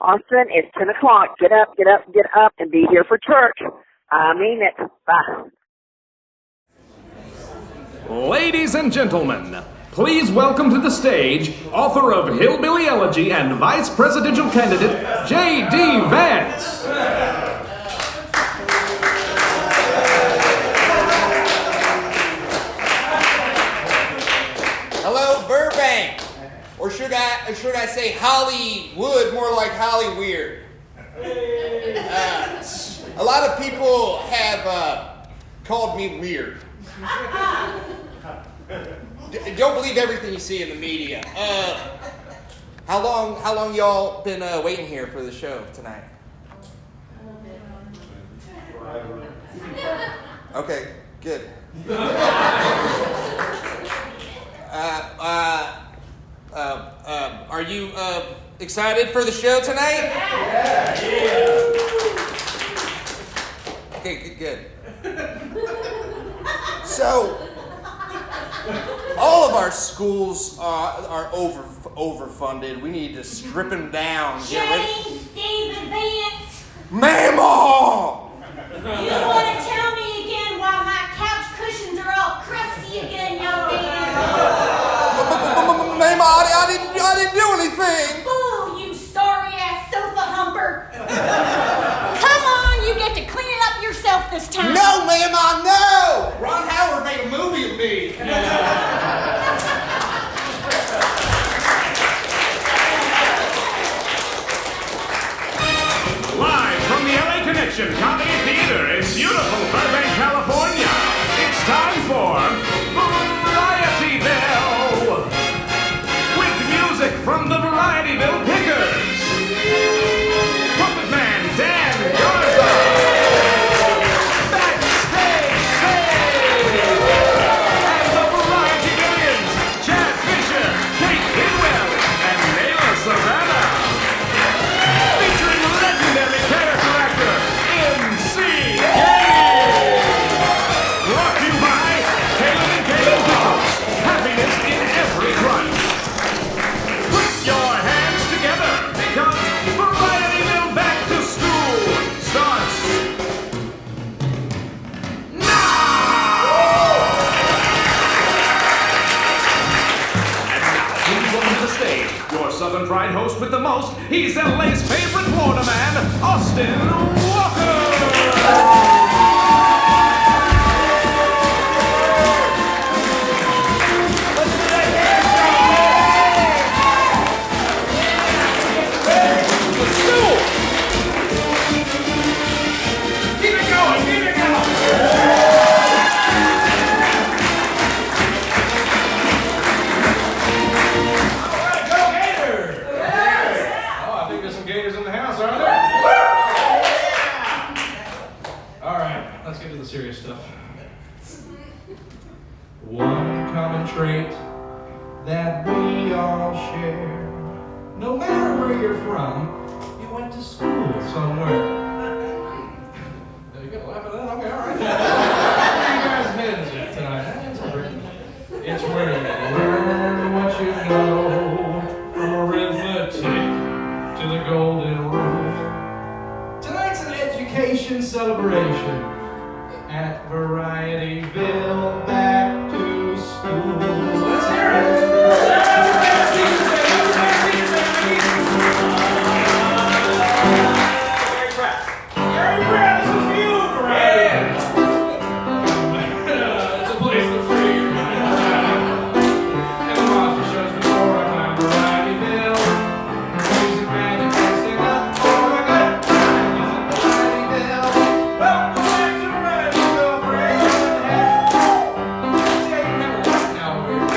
Austin, it's 10 o'clock. Get up, and be here for church. I mean it. Bye. Ladies and gentlemen, please welcome to the stage author of Hillbilly Elegy and vice presidential candidate, J.D. Vance. Hello, Burbank. Or should I say Hollywood, more like Hollyweird. A lot of people have called me weird. Don't believe everything you see in the media. How long y'all been waiting here for the show tonight? Okay, good. Are you excited for the show tonight? Yeah. Okay, good. So, all of our schools are overfunded. We need to strip them down. James David Vance! Mama! You want to tell me again why my couch cushions are all crusty again, young man? Mama, I didn't do anything. Oh, you sorry-ass sofa humper. Come on, you get to clean it up yourself this time. No, Mama, no! Ron Howard made a movie of me. Live from the LA Connection Comedy Theater in beautiful Burbank, California, it's time for Varietyville! With music from the Varietyville Pickers! Puppet Man Dan Garza! Backstage Save! And the Varietyvillians, Chad Fisher, CAIT BIDWELL, and NAYLA SAVANNah! Featuring legendary character actor, MC Gainey! Brought to you by Taylor & Taylor Pickles. Happiness in every crunch. Put your hands together because Varietyville Back to School starts now! And now, please welcome to the stage your Southern Fried host with the most. He's LA's favorite Florida man, Austin Walker! Keep it going, keep it going. All right, go Gators! Oh, I think there's some Gators in the house, aren't there? All right, let's get to the serious stuff. One common trait that we all share. No matter where you're from, you went to school somewhere. You gotta laugh at that? Okay, all right. Where you guys headed tonight? It's where you learn what you know, from arithmetic to the golden rule. Tonight's an education celebration at Varietyville Back to School. Let's hear it! Gary Pratt, this is for you, Variety! It's a place to free your mind. And the monster shows before I climb Varietyville. Music magic can't stand up for my good. Varietyville. Welcome back to Varietyville, friends. See how you never work now, weird.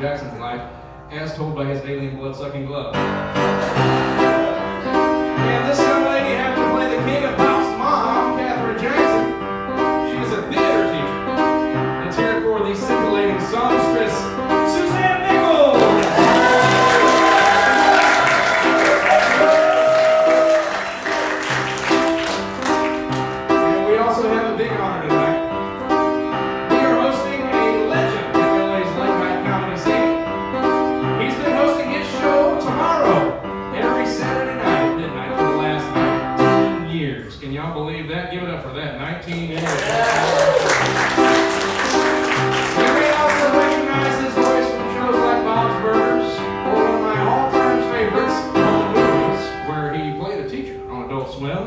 Jackson's life, as told by his alien blood-sucking glove. And this young lady happened to play the king of pop's mom, Catherine Jackson. She is a theater teacher. Let's hear it for the scintillating songstress, Suzanne Nichols! And we also have a big honor tonight. We are hosting a legend in LA's late night comedy scene. He's been hosting his show tomorrow, every Saturday night at midnight for the last 19 years. Can y'all believe that? Give it up for that. 19 years. You may also recognize his voice from shows like Bob's Burgers or one of my all-time favorites, Home Movies, where he played a teacher on Adult Swim.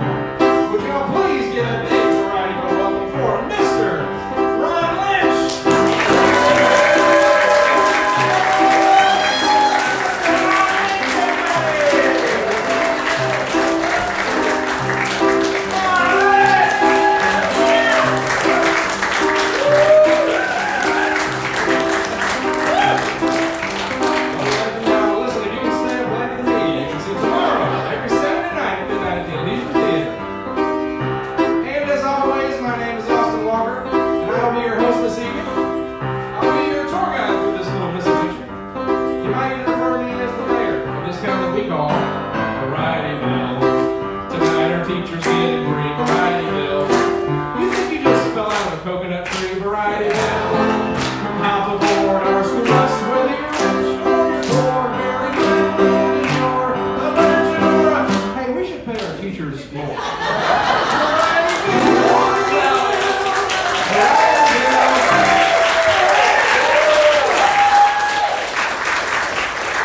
Would y'all please give a big Varietyville welcome for Mr. Ron Lynch? Now, listen, if you can stay up late with me, you can see tomorrow, every Saturday night at midnight at the Legion Theater. And as always, my name is Austin Walker, and I'll be your host this evening. I'll be your tour guide through this little misadventure. You might even refer me as the mayor of this town that we call Varietyville. Tonight our teachers get and bring Varietyville. You think you just fell out of a coconut tree, Varietyville? Hop aboard our school bus, whether you're rich or you're poor, married, living, or a virgin or a... Hey, we should pay our teachers more.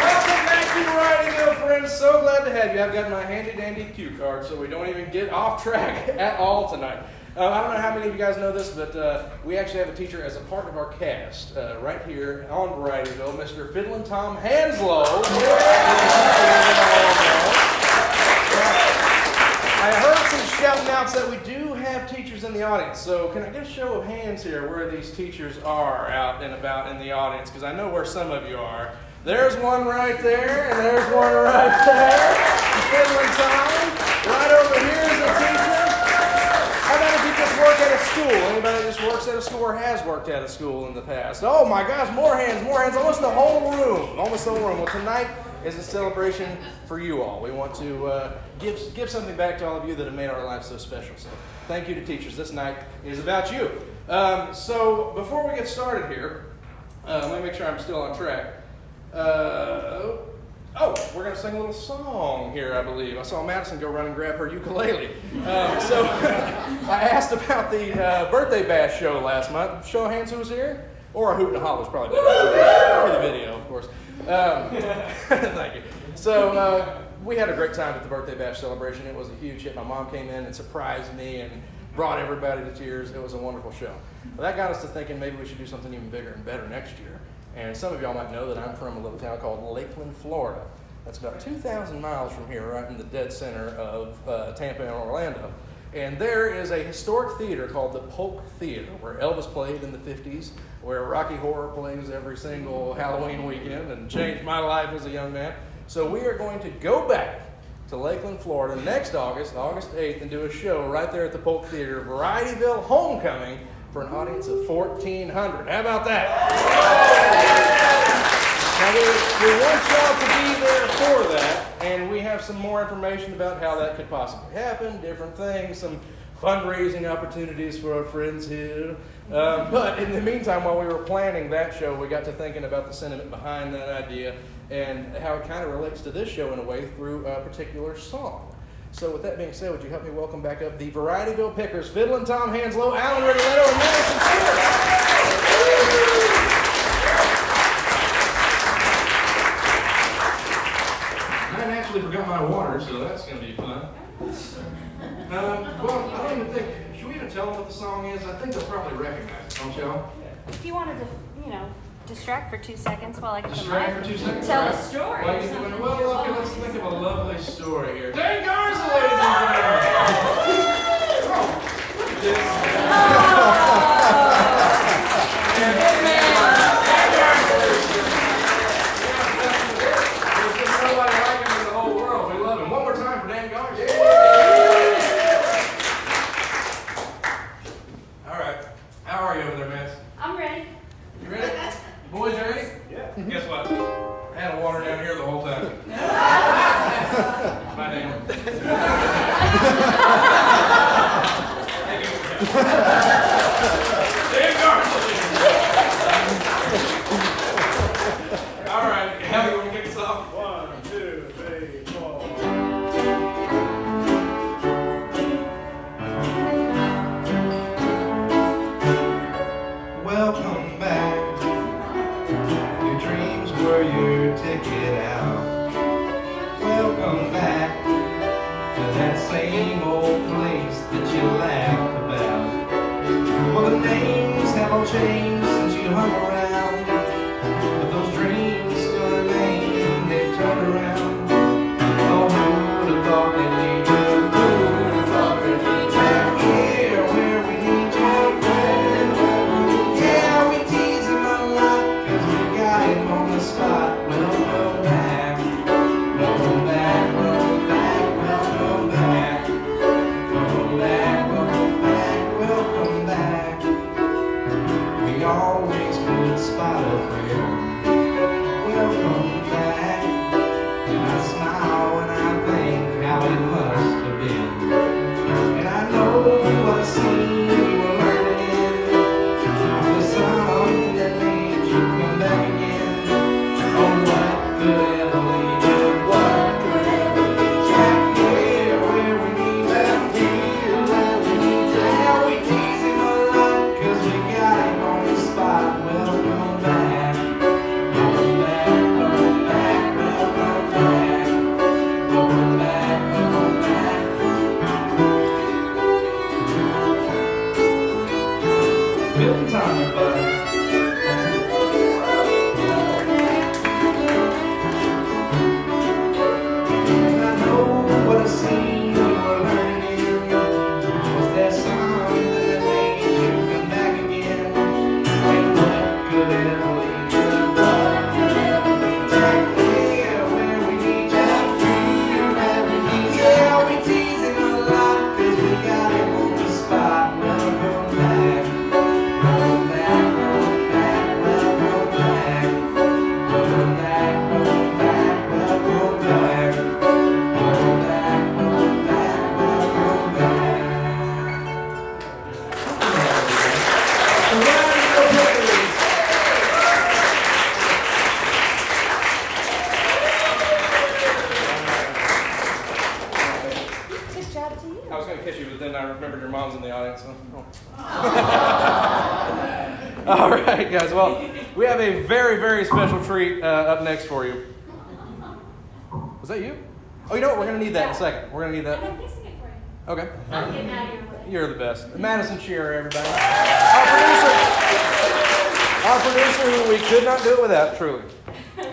Welcome back to Varietyville, friends. So glad to have you. I've got my handy-dandy cue card, so we don't even get off track at all tonight. I don't know how many of you guys know this, but we actually have a teacher as a part of our cast right here on Varietyville, Mr. FIDDLIN Tom Hanslowe. I heard some shouting outs that we do have teachers in the audience, so can I get a show of hands here where these teachers are out and about in the audience, because I know where some of you are. There's one right there, and there's one right there. FIDDLIN Tom. Right over here is a teacher. How about if you just work at a school? Anybody that just works at a school or has worked at a school in the past? Oh my gosh, more hands, almost the whole room. Well, tonight is a celebration for you all. We want to give something back to all of you that have made our lives so special. So thank you to teachers. This night is about you. So before we get started here, let me make sure I'm still on track. We're going to sing a little song here, I believe. I saw Madison go run and grab her ukulele. So I asked about the birthday bash show last month. Show of hands who was here? Or a hoot and a holler is probably better for the video, of course. Thank you. So we had a great time at the birthday bash celebration. It was a huge hit. My mom came in and surprised me and brought everybody to tears. It was a wonderful show. Well, that got us to thinking maybe we should do something even bigger and better next year. And some of y'all might know that I'm from a little town called Lakeland, Florida. That's about 2,000 miles from here, right in the dead center of Tampa and Orlando. And there is a historic theater called the Polk Theater, where Elvis played in the 50s, where Rocky Horror plays every single Halloween weekend and changed my life as a young man. So we are going to go back to Lakeland, Florida next August 8th, and do a show right there at the Polk Theater, Varietyville Homecoming, for an audience of 1,400. How about that? Now, we want y'all to be there for that, and we have some more information about how that could possibly happen, different things, some fundraising opportunities for our friends here. But in the meantime, while we were planning that show, we got to thinking about the sentiment behind that idea and how it kind of relates to this show in a way through a particular song. So with that being said, would you help me welcome back up the Varietyville Pickers, FIDDLIN Tom Hanslowe, RIGOLETTO, and MADISON SHEARER. I actually forgot my water, so that's going to be fun. Well, I don't even think, should we even tell them what the song is? I think they'll probably recognize it, don't y'all? If you wanted to, distract for 2 seconds while I get the Distract mic. for 2 seconds? Tell right? a story. Well, okay, let's think of a lovely story here. Dan Garza, ladies and gentlemen! Oh, look at this. I'm ready. You ready? Boys, you ready? Yeah. Guess what? I had water down here the whole time. My name. Dan Garza. All right, Hallie, you want to kick us off? 1, 2, 3, 4. Welcome back. Your dreams were your ticket out. Welcome back to that same old place that you laughed about. Well, the names have all changed since you hung around, but those dreams still remain and they turn around. Oh, who would have thought they'd lead you? Who would have thought they'd lead you? Back here where we need you. Yeah, we tease him a lot 'cause we got him on the spot. Welcome back. Welcome back. Welcome back. Welcome back. Welcome back. Welcome back. Welcome back. We always put spot up here. Welcome back. And I smile when I think how it must have been. And I know what a scene you were learning in. Was there something that made you come back again? Oh, what could ever lead you? What could ever lead you? Back here where we need you. Back here where we need you. Yeah, we tease him a lot 'cause we got him on the spot. Welcome back. Welcome back. Welcome back. Welcome back. Welcome back. Welcome back. Bill and Tom, everybody. And I know what a scene you were learning in. Was there something that made you come back again? And what could ever lead you? What could ever lead you? Back here where we need you. Back here where we need you. Yeah, we tease him a lot 'cause we got him on the spot. Welcome back. Welcome back. Welcome back. Welcome back. Welcome back. Welcome back. Welcome back. Welcome back. Welcome back. Welcome back. The Varietyville Pickers. Good job to you. I was going to kiss you, but then I remembered your mom's in the audience. So. All right, guys. Well, we have a very, very special treat up next for you. Was that you? Oh, you know what? We're going to need that in a second. We're going to need that. I'm fixing it for you. Okay. I'm getting out of your way. You're the best. MADISON SHEARER, everybody. Our producer, who we could not do it without, truly.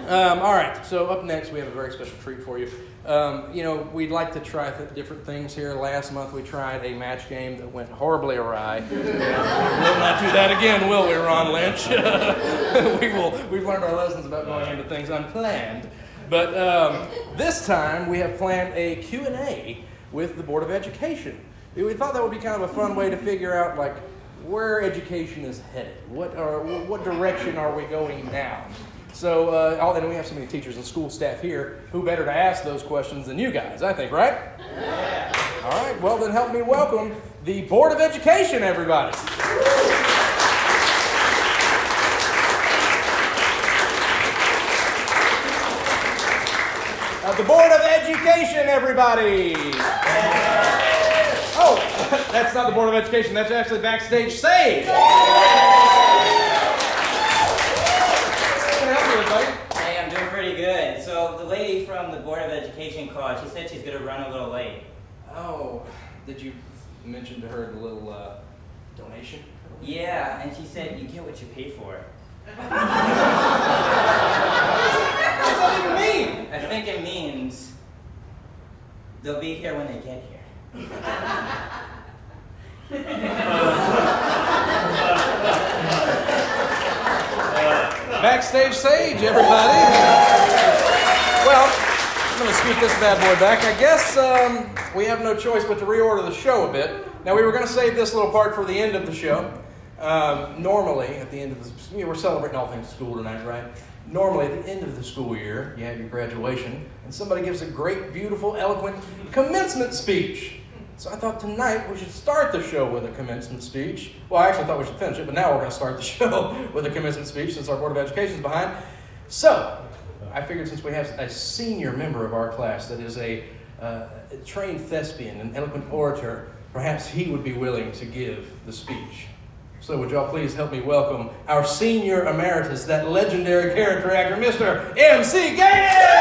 All right, so up next we have a very special treat for you. We'd like to try different things here. Last month we tried a match game that went horribly awry. We'll not do that again, will we, Ron Lynch? We've learned our lessons about going into things unplanned. But this time we have planned a Q&A with the Board of Education. We thought that would be kind of a fun way to figure out like where education is headed. What direction are we going now? So, and we have so many teachers and school staff here. Who better to ask those questions than you guys, I think, right? Yeah. All right, well then help me welcome the Board of Education, everybody. The Board of Education, everybody. Oh, that's not the Board of Education, that's actually Backstage Sage. Hey, I'm doing pretty good. So the lady from the Board of Education called. She said she's going to run a little late. Oh, did you mention to her the little donation? Yeah, and she said you get what you pay for. What does that even mean? I think it means they'll be here when they get here. Backstage Sage, everybody. Well, I'm going to scoot this bad boy back. I guess we have no choice but to reorder the show a bit. Now, we were going to save this little part for the end of the show, Normally, at the end of the, we're celebrating all things school tonight, right? Normally, at the end of the school year, you have your graduation, and somebody gives a great, beautiful, eloquent commencement speech. So I thought tonight we should start the show with a commencement speech. Well, I actually thought we should finish it, but now we're going to start the show with a commencement speech since our Board of Education is behind. So, I figured since we have a senior member of our class that is a trained thespian, an eloquent orator, perhaps he would be willing to give the speech. So would y'all please help me welcome our senior emeritus, that legendary character actor, Mr. MC Gainey!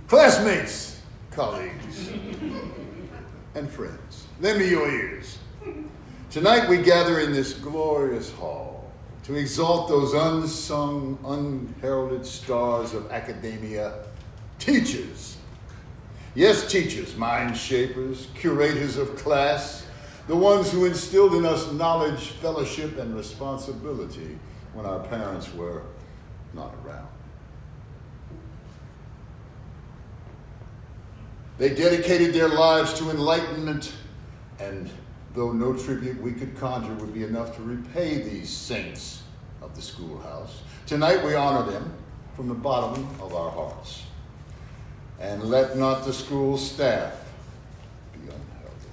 Classmates, colleagues, and friends, lend me your ears. Tonight we gather in this glorious hall to exalt those unsung, unheralded stars of academia, teachers. Yes, teachers, mind shapers, curators of class, the ones who instilled in us knowledge, fellowship, and responsibility when our parents were not around. They dedicated their lives to enlightenment, and though no tribute we could conjure would be enough to repay these saints of the schoolhouse, tonight we honor them from the bottom of our hearts. And let not the school staff be unheralded.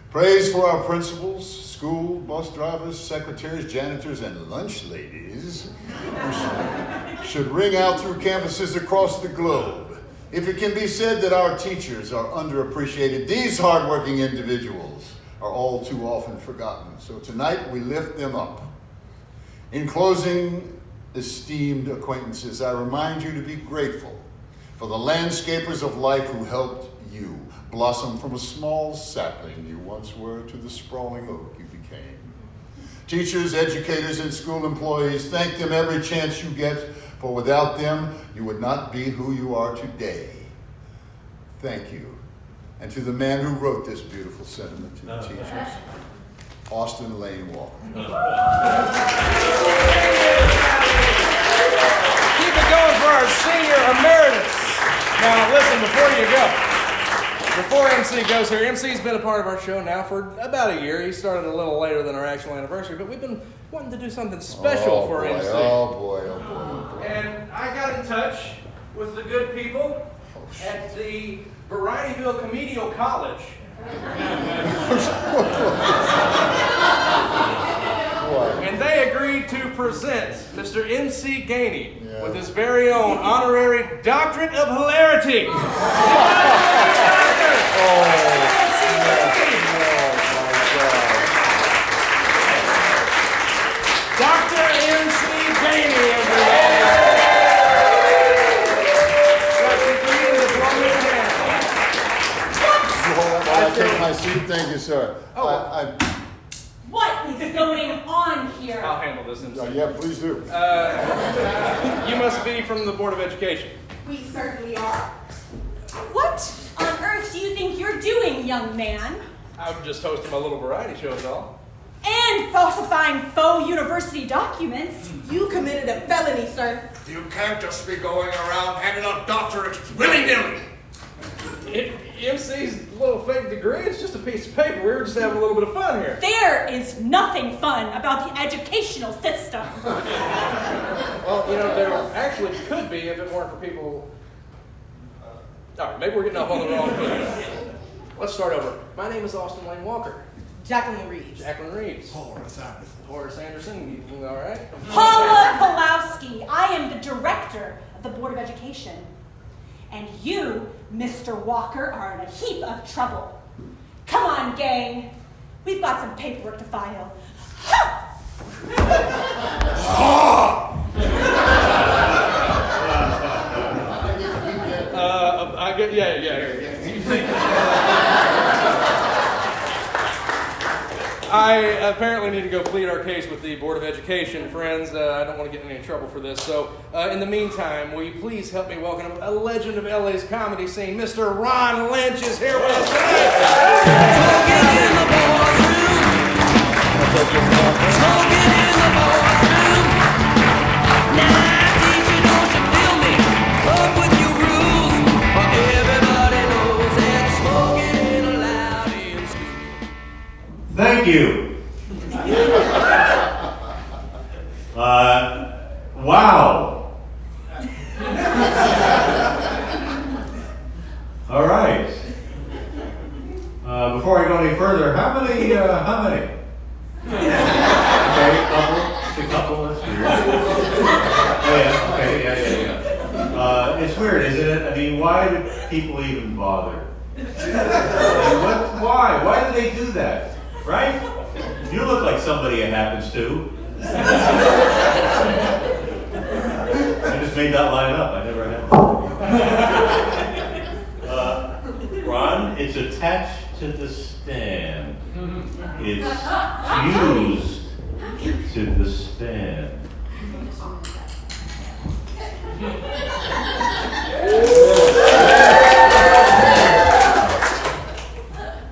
Praise for our principals, school bus drivers, secretaries, janitors, and lunch ladies who should ring out through campuses across the globe. If it can be said that our teachers are underappreciated, these hardworking individuals are all too often forgotten. So tonight we lift them up. In closing, esteemed acquaintances, I remind you to be grateful for the landscapers of life who helped you blossom from a small sapling you once were to the sprawling oak you became. Teachers, educators, and school employees, thank them every chance you get, for without them, you would not be who you are today. Thank you. And to the man who wrote this beautiful sentiment to the teachers, Austin LAINE WALKER. Keep it going for our senior emeritus. Now listen, before MC goes here, MC's been a part of our show now for about a year. He started a little later than our actual anniversary, but we've been wanting to do something special for MC. Oh boy. And I got in touch with the good people at the Varietyville Comedial College. And they agreed to present Mr. MC Gainey with his very own honorary doctorate of hilarity. Dr. MC Gainey, everybody. I take my seat, thank you, sir. What is going on here? I'll handle this MC. Yeah, please do. You must be from the Board of Education. We certainly are. What on earth do you think you're doing, young man? I'm just hosting my little variety show, is all. And falsifying faux university documents. You committed a felony, sir. You can't just be going around handing out doctorates willy-nilly. MC's little fake degree, it's just a piece of paper. We were just having a little bit of fun here. There is nothing fun about the educational system. Well, there actually could be if it weren't for people. All right, maybe we're getting off on the wrong foot. Let's start over. My name is Austin LAINE WALKER. Jacqueline Reeves. Horace Anderson, you all right? Paula Pulowski. I am the director of the Board of Education. And you, Mr. Walker, are in a heap of trouble. Come on, gang. We've got some paperwork to file. I apparently need to go plead our case with the Board of Education, friends. I don't want to get in any trouble for this. So, in the meantime, will you please help me welcome a legend of LA's comedy scene, Mr. Ron Lynch is here with us tonight. Thank you. Wow. All right. Before I go any further, how many? Okay, a couple, that's weird. Oh yeah, okay, yeah. It's weird, isn't it? I mean, why do people even bother? Why? Why do they do that? Right? You look like somebody it happens to. I just made that line up. I never had. Ron, it's attached to the stand. It's fused to the stand.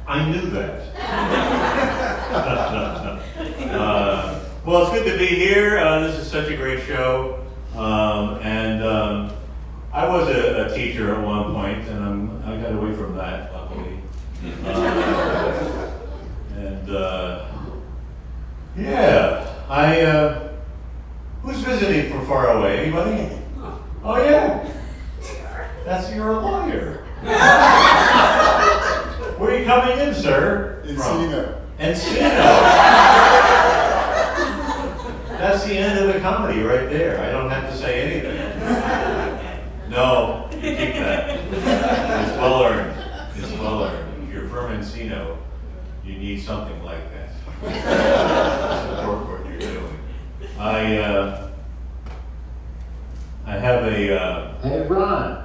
I knew that. Well, it's good to be here. This is such a great show. I was a teacher at one point, and I got away from that, luckily. Who's visiting from far away? Anybody? Oh, yeah. That's your lawyer. Where are you coming in, sir? Encino. Encino. That's the end of the comedy right there. I don't have to say anything. No, you keep that. It's well earned. It's well earned. If you're from Encino, you need something like that. Support what you're doing. I have a. Hey, Ron.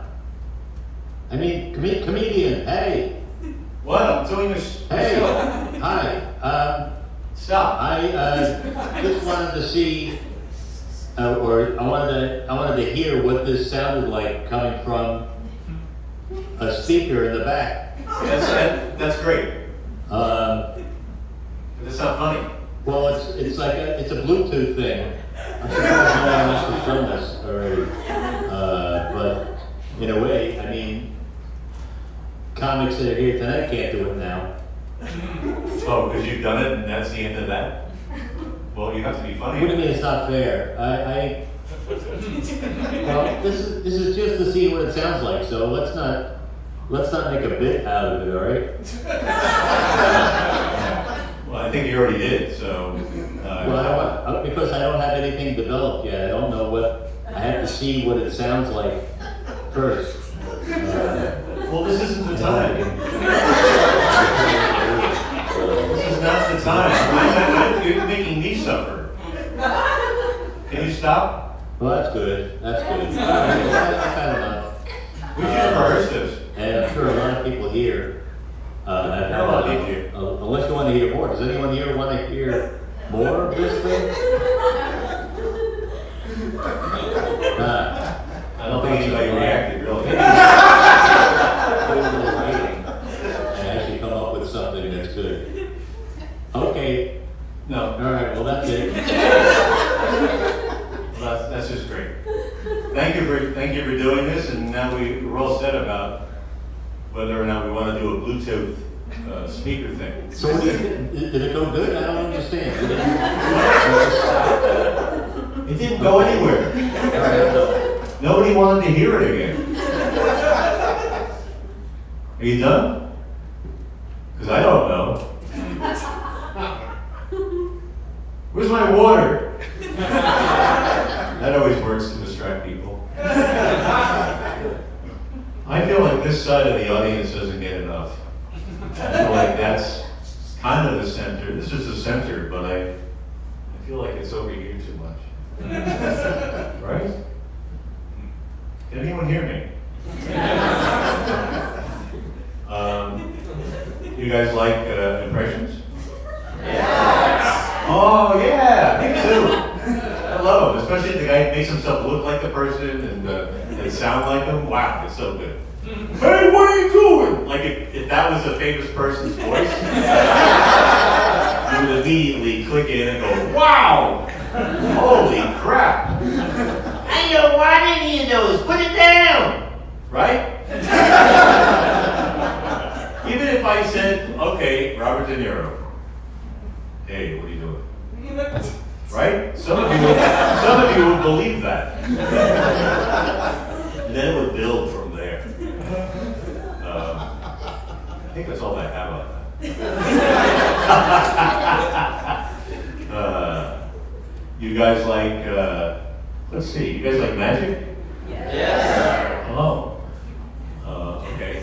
I mean, comedian. Hey. What? I'm doing this. Hey. Show. Hi. Stop. I just wanted to see, or I wanted to hear what this sounded like coming from a speaker in the back. That's great. It's not funny. Well, it's like it's a Bluetooth thing. I'm surprised no one else has done this already. But in a way, I mean, comics that are here tonight can't do it now. Oh, because you've done it and that's the end of that? Well, you have to be funny. What do you mean it's not fair? Well, this is just to see what it sounds like. So let's not make a bit out of it, all right? Well, I think you already did. So. Well, because I don't have anything developed yet. I don't know what. I have to see what it sounds like first. Well, this isn't the time. This is not the time. You're making me suffer. Can you stop? Well, that's good. That's good. That's kind of enough. We should rehearse this. And I'm sure a lot of people here. Unless you want to hear more. Does anyone here want to hear more of this thing? I don't think anybody reacted, really. And actually come up with something that's good. Okay. No. All right. Well, that's it. Well, that's just great. Thank you for doing this, and now we're all set about whether or not we want to do a Bluetooth speaker thing. So did it go good? I don't understand. It didn't go anywhere. Nobody wanted to hear it again. Are you done? Because I don't know. Where's my water? That always works to distract people. I feel like this side of the audience doesn't get enough. I feel like that's kind of the center. This is the center, but I feel like it's over here too much. Right? Can anyone hear me? You guys like impressions? Yes! Oh yeah, me too. I love them, especially if the guy makes himself look like the person and sound like them. Wow, it's so good. Hey, what are you doing? Like if that was a famous person's voice, you would immediately click in and go, wow! Holy crap! Hey, yo, why didn't you those? Put it down! Right? Even if I said, okay, Robert De Niro, hey, what are you doing? Right? Some of you would believe that. And then it would build from there. I think that's all I have on that. You guys like, let's see, you guys like magic? Yes. Oh. Okay.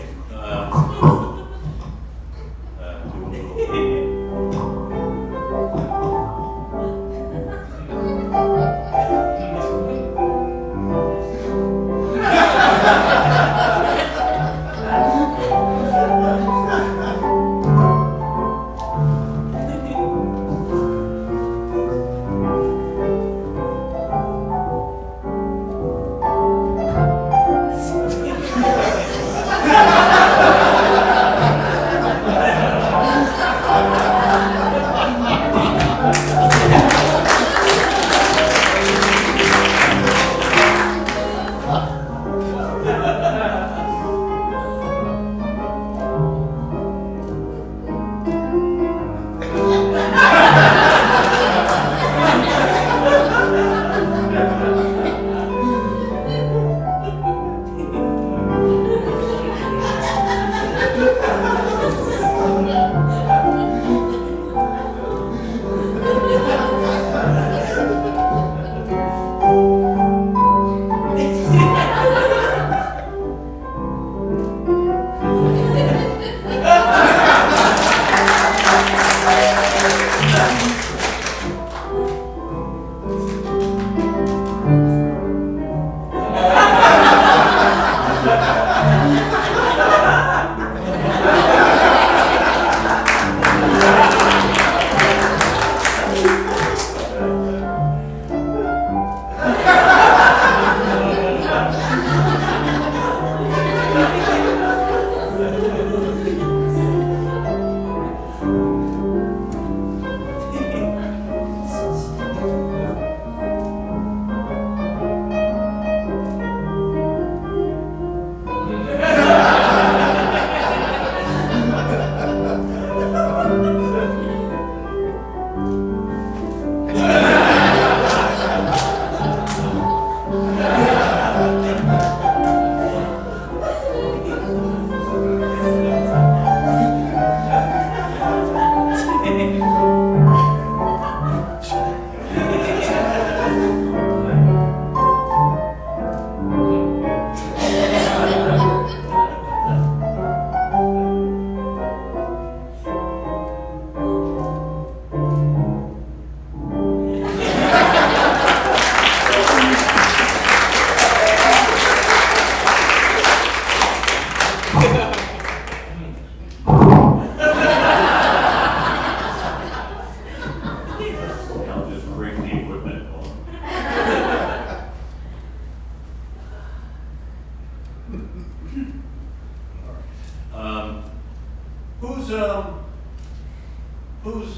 Who's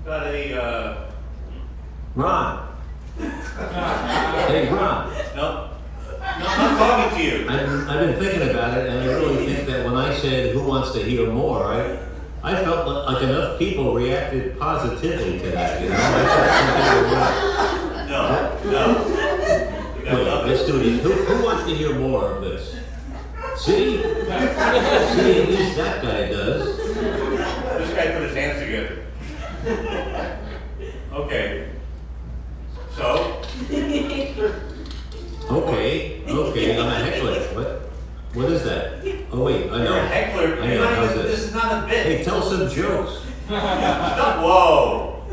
got any, Ron. Hey, Ron. No, I'm talking to you. I've been thinking about it, and I really think that when I said, who wants to hear more, I felt like enough people reacted positively to that, you know? No. Let's do it. Who wants to hear more of this? See? See, at least that guy does. This guy put his hands together. Okay. So? Okay, I'm a heckler. What is that? Oh wait, I know. You're a heckler. I know, how's This is not a bit. Hey, tell some jokes. Stop, whoa.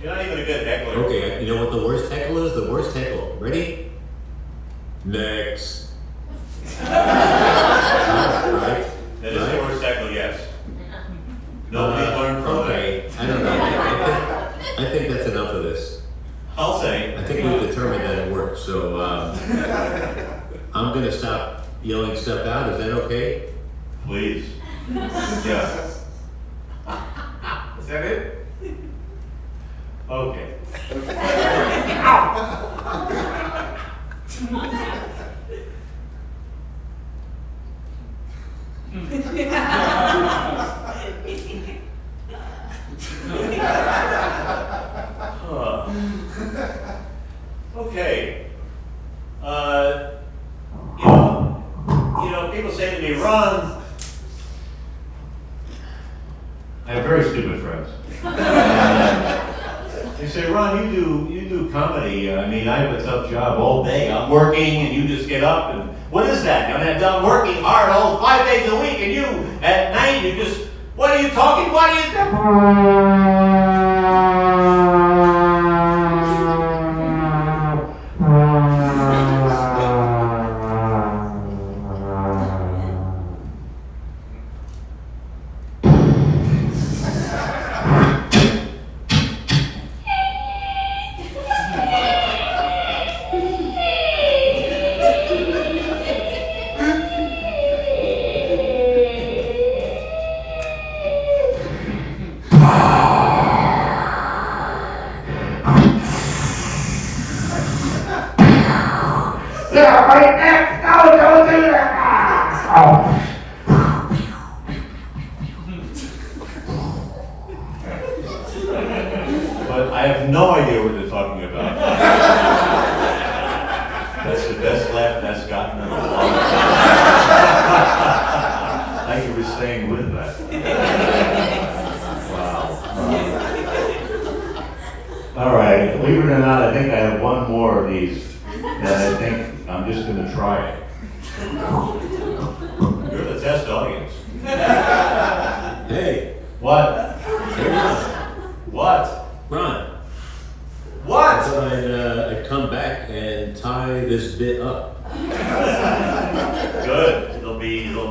You're not even a good heckler. Okay, you know what the worst heckle is? The worst heckle. Ready? Next. Right? That is the worst heckle, yes. Nobody learned from okay. I don't know. I think that's enough of this. I'll say. I think we've determined that it works, so I'm gonna stop yelling stuff out. Is that okay? Please. Yeah. Is that it? Okay. Okay. You know, people say to me, Ron, I have very stupid friends. They say, Ron, you do comedy. I mean, I have a tough job all day. I'm working, and you just get up and what is that? I'm working hard all 5 days a week, and you at night you just what are you talking? What are you But I have no idea what they're talking about. That's the best laugh that's gotten in a long time. Thank you for staying with that. Wow. All right, believe it or not, I think I have one more of these that I think I'm just going to try it. You're the test audience. Hey. What? Hey, Ron. What? Ron. What? I thought I'd come back and tie this bit up. Good. It'll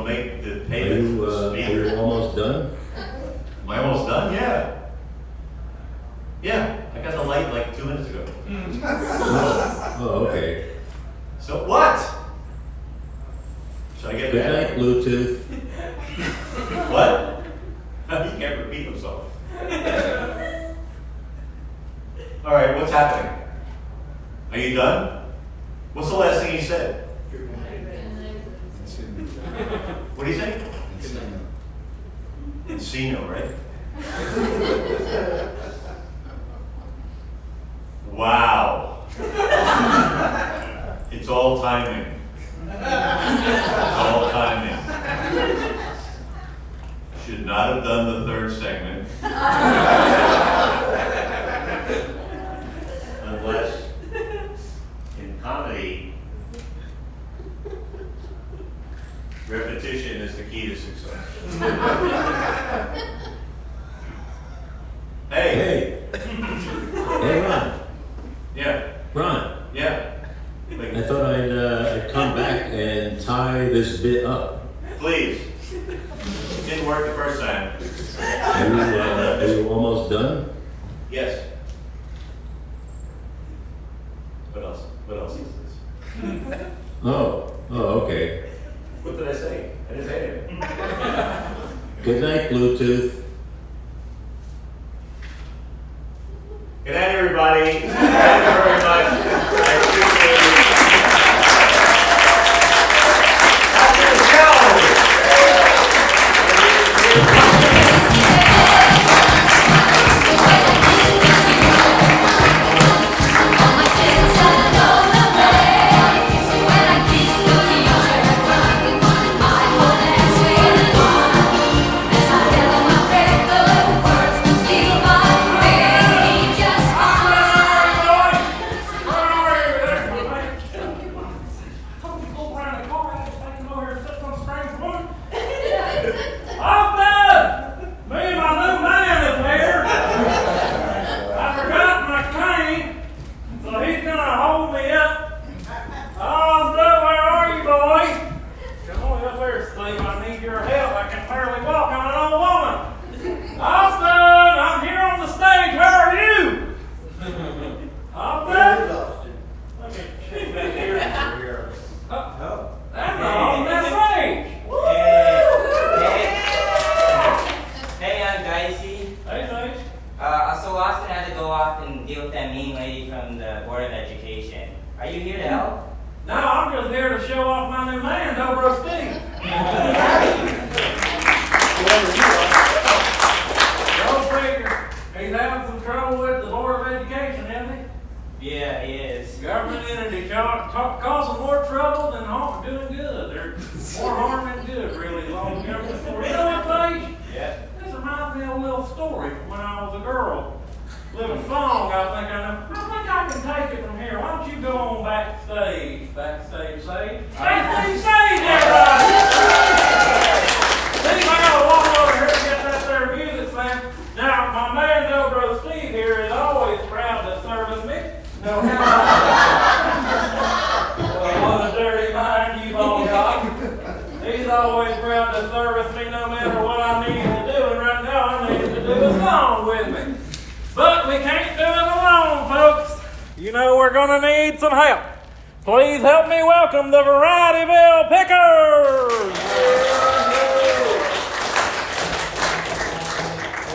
make the payment. Are you almost done? Am I almost done? Yeah. Yeah. I got the light like 2 minutes ago. Oh, okay. So what? Should I get Good that? night, Bluetooth. What? He can't repeat himself. All right, what's happening? Are you done? What's the last thing he said? What did he say? Encino, right? Wow. It's all timing. It's all timing. Should not have done the third segment. Unless, in comedy, repetition is the key to success. Hey. Hey. Hey, Ron. Yeah. Ron. Yeah. I thought I'd come back and tie this bit up. Please. It didn't work the first time. Are you almost done? Yes. What else? What else is this? Oh, okay. What did I say? I didn't say anything. Good night, Bluetooth. Good night, everybody. Thank you very much. I appreciate it. After the show. with that mean lady from the Board of Education. Are you here to help? No, I'm just here to show off my new man, Dobro Steve. Go figure. He's having some trouble with the Board of Education, isn't he? Yeah, he is. Government entity causing more trouble than doing good. They're more harm than good, really, long government. You know what, Paige? Yeah. This reminds me of a little story from when I was a girl. Little song I think I know. I think I can take it from here. Why don't you go on backstage? Backstage, say. Backstage, everybody! See, I gotta walk over here and get that there music thing. Now, my man Dobro Steve here is always proud to service me. No matter what a dirty mind you've all got. He's always proud to service me no matter what I need to do. And right now I need to do a song with me. But we can't do it alone, folks. You know we're gonna need some help. Please help me welcome the Varietyville Pickers.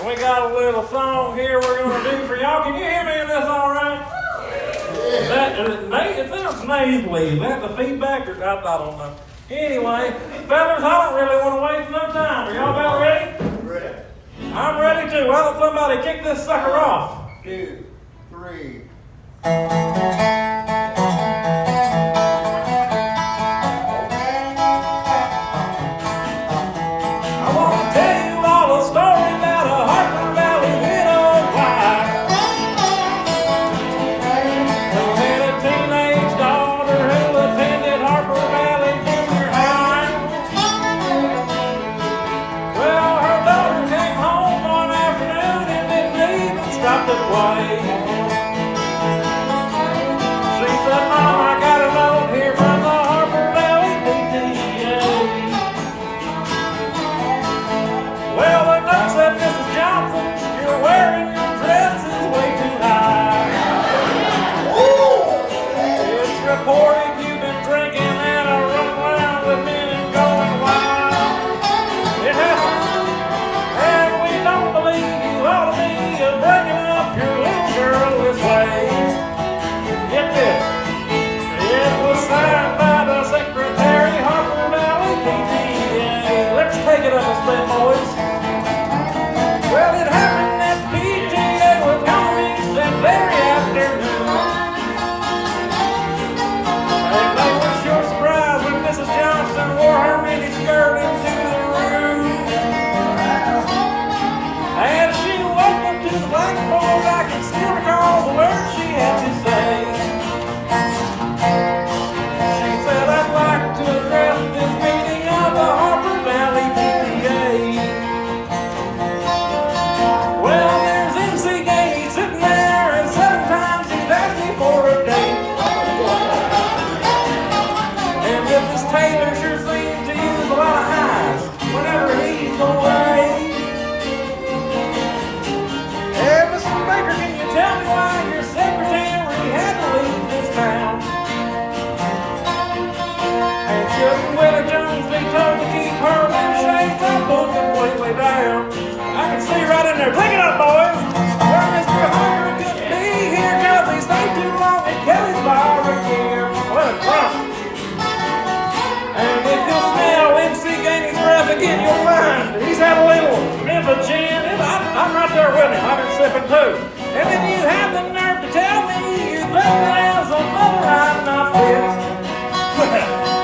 We got a little song here we're gonna do for y'all. Can you hear me in this all right? It sounds nasally. Is that the feedback or I don't know. Anyway, fellas, I don't really want to waste no time. Are y'all about ready? Ready. I'm ready too. Why don't somebody kick this sucker off? 2, 3. I want to tell you all a story about a Harper Valley widow wife who had a teenage daughter who attended Harper Valley Junior High. Well, her daughter came home one afternoon and didn't even stop to play. She said, Mom, I got a note here from the Harper Valley PTA. Well, the note said, Mrs. Johnson, you're wearing your dresses way too high. It's reported you've been drinking and run around with men and going wild. It happens, and we don't believe you ought to be bringing up your little girl this way. Get this. It was signed by the Secretary, Harper Valley PTA. Let's take it up a step, boys. Well, it happened that PTA was going that very afternoon. And they were sure surprised when Mrs. Johnson wore her mini skirt into the room. As she walked up to the blackboard, I can still recall the words she had to say. She said, I'd like to address this meeting of the Harper Valley PTA. Well, there's MC Gainey sitting there, and 7 times he's asked me for a date. And Mrs. Taylor sure seems to use a lot of highs whenever he's away. Hey, Mr. Baker, can you tell me why your secretary had to leave this town? And shouldn't Willie Jones be told to keep her in shades up or completely down? I can see right in there. Take it up, boys. Well, Mr. Hunter couldn't be here because he stayed too long at Kelly's bar again. What a crump. And if you smell MC Gainey's breath again, you'll find he's had a little nip of gin. I'm right there with him. I've been sipping too. And then you have the nerve to tell me you think that as a mother I'm not fit.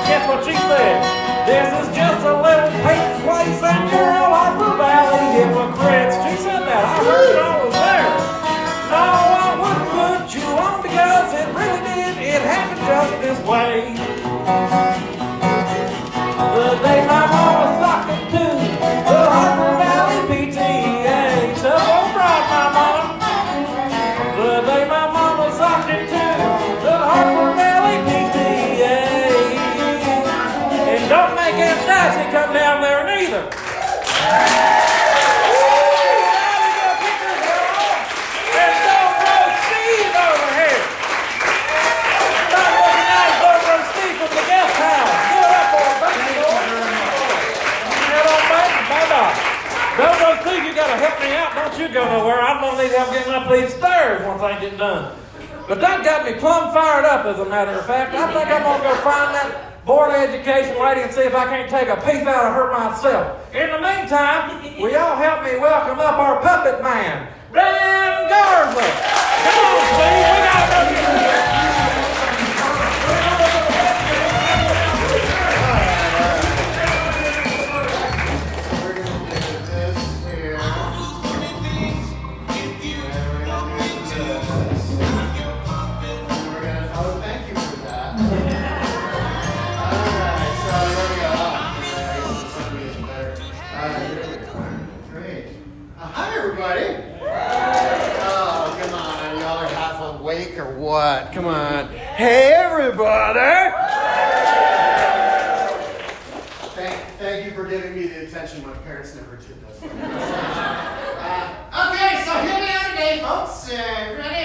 Guess what she said? This is just a little paper place and you're all Harper Valley hypocrites. She said that. I heard it. I was there. No, I wouldn't put you on because it really did. It happened just this way. The day my mama socked it to the Harper Valley PTA. So proud, my mama. The day my mama socked it to the Harper Valley PTA. And don't make it dicey come down there neither. And Dobro Steve over here. Not looking nice, Dobro Steve from the guest house. Give it up for him, baby. Head on back, bye-bye. Dobro Steve, you gotta help me out. Don't you go nowhere. I'm gonna need help getting up these stairs once I get done. But that got me plumb fired up, as a matter of fact. I think I'm gonna go find that Board of Education lady and see if I can't take a piece out of her myself. In the meantime, will y'all help me welcome up our puppet man, Dan Garza. Come on, Steve, we gotta go get him. Or what? Come on. Hey, everybody! Thank you for giving me the attention my parents never did. Okay, so here we are today, folks. Ready?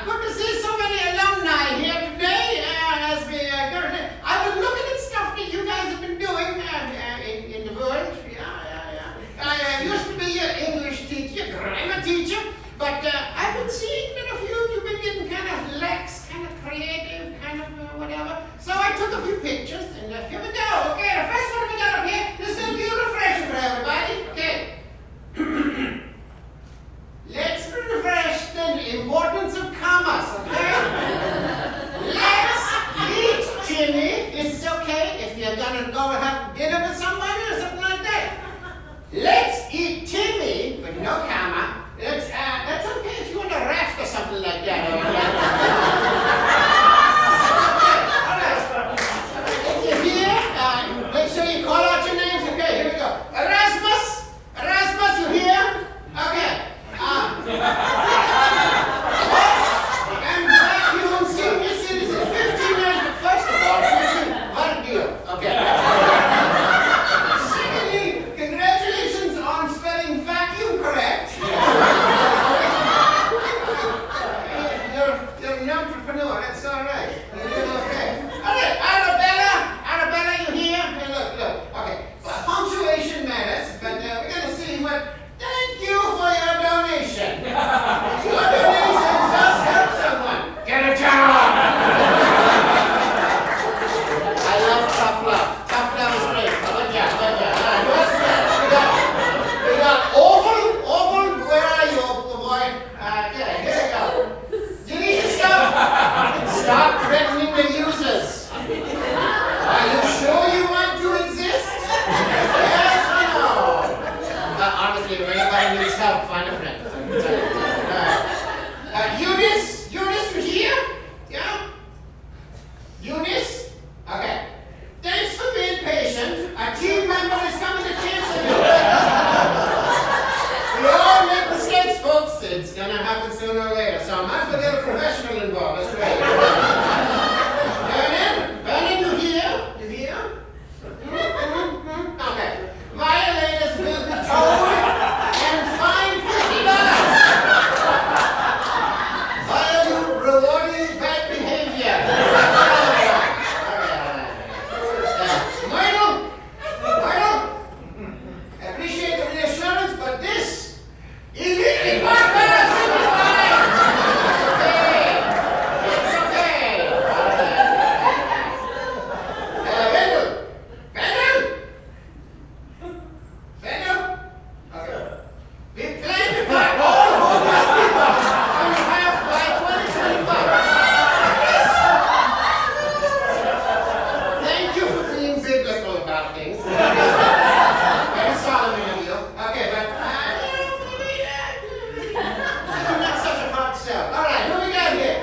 Good to see so many alumni here today. As we I've been looking at stuff that you guys have been doing in the world. I used to be an English teacher, grammar teacher, but I've been seeing that a few you've been getting kind of lax, kind of creative, kind of whatever. So I took a few pictures, and here we go. Okay, the first one we got up here, this is going to be a refresher for everybody. Okay. Let's refresh the importance of commas, okay? Let's eat, Timmy. This is okay if you're going to go and have dinner with somebody or something like that. Let's eat Timmy, with no comma. That's okay if you want a raft or something like that. If you're here, make sure you call out your names. Okay, here we go. Erasmus, you here? Okay. And vacuum senior citizen, 15 years. First of all, what a deal. Okay. Secondly, congratulations on spelling vacuum correct. You're an entrepreneur, that's all right. You're doing okay. All right, Arabella, you here? Hey, look. Okay, punctuation matters, but we're going to see what. Thank you for your donation. Your donation does help someone. Get a job. I love tough love. Tough love is great. Good job. We got Oval, where are you, boy? Okay, here we go. You need to stop threatening the users. Are you sure you want to exist? Yes or no? Honestly, if anybody needs help, find a friend. Eunice, you here? Yeah? Eunice? Okay. Thanks for being patient. A team member is coming to cancel you. We all make mistakes, folks. It's gonna happen sooner or later, so I might as well get a professional involved. That's right. Vernon, you here? You here? Okay. Violators will be told and fined $50. While you rewarding bad behavior. Myrtle, I appreciate the reassurance, but this illegally parked cars will be fine. It's okay. Vendor? Okay. We plan to park all homeless people on the path by 2025. Thank you for being biblical about things. Very solemn of you. Okay, but not such a hard sell. All right, who we got here?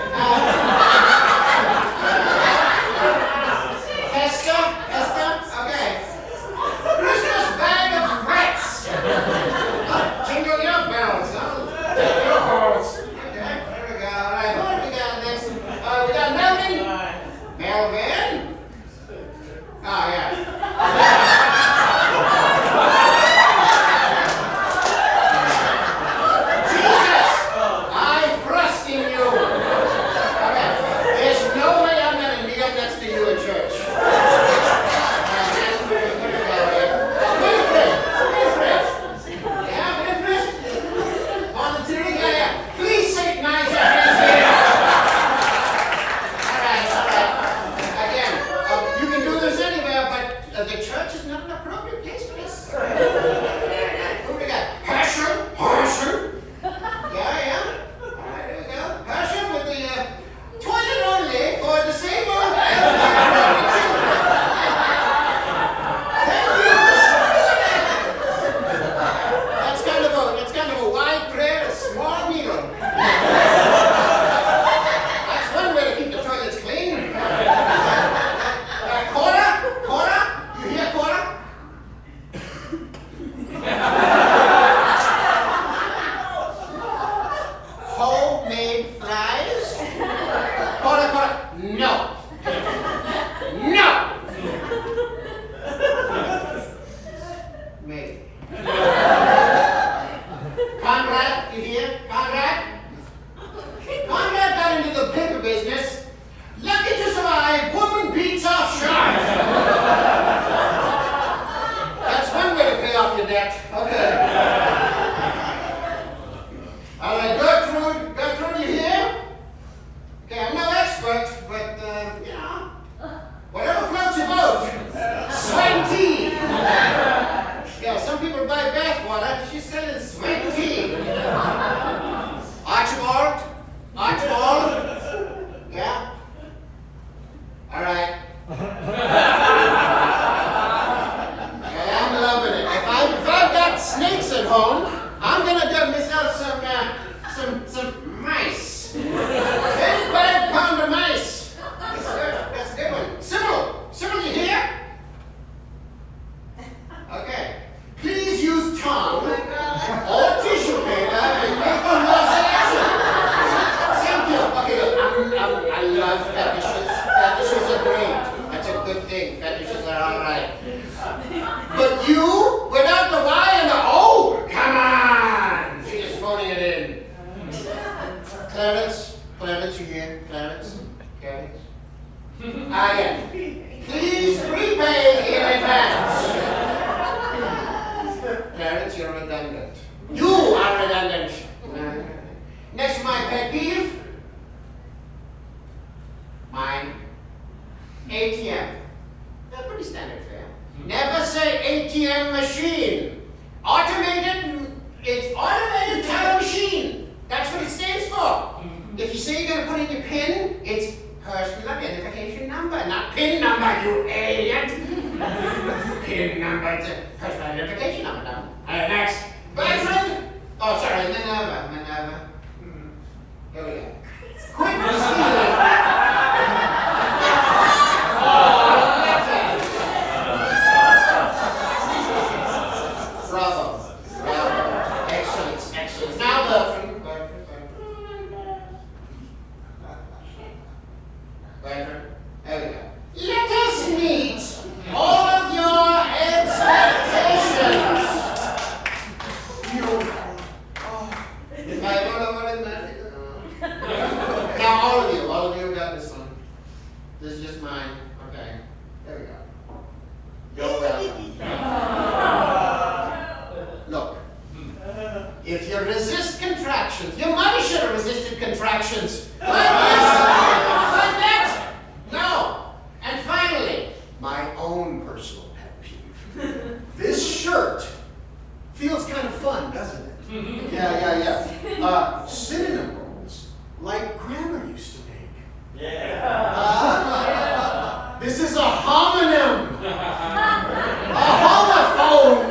Hester? Okay. Christmas bag of rats. Jingle your bells, huh? Take your horse. Okay, there we go. All right, who do we got next? We got Melvin. Melvin? Oh, yeah. Jesus! I trust in you. Okay, there's no way I'm going to be up next to you in church. Volunteering? Yeah. Please say nice hands here. 5 woman beats off shark. That's one way to pay off your debt. Okay. All right, Gertrude, you here? Okay, I'm no expert, but, you know, whatever floats your boat. Sweat and tea. Yeah, some people buy bath water. She said it's sweat and tea. Archibald? Yeah? All right. I'm loving it. If I've got snakes at home, I'm gonna go miss out some mice. 10 pound of mice. That's a good one. Sybil, you here? Okay. Please use tongue or tissue paper and make one more selection. Thank you. Okay, I love fetishes. Fetishes are great. That's a good thing. Fetishes are all right. But you, without the Y and the O, come on. She's just phoning it in. Clarence, you here? Clarence? I am. Please prepay in advance. Clarence, you're redundant. You are redundant. Next, my pet peeve. Mine. ATM. They're pretty standard fare. Never say ATM machine. It's automated teller machine. That's what it stands for. If you say you're going to put in your PIN, it's personal identification number, not PIN number, you idiot. PIN number, it's a personal identification number. All right, next. Boyfriend. Oh, sorry, Minerva. Here we go. Quit stealing. Bravo. Excellent. Now, boyfriend. There we go. Let us meet all of your expectations. Beautiful. Oh, if I wrote over in that. Now all of you got this one. This is just mine. Okay. There we go. You're welcome. Look. If you resist contractions, your mother should have resisted contractions. Like this. Like that. No. And finally, my own personal pet peeve. This shirt feels kind of fun, doesn't it? Yeah. Synonym rolls like grandma used to make. Yeah. This is a homonym. A homophone.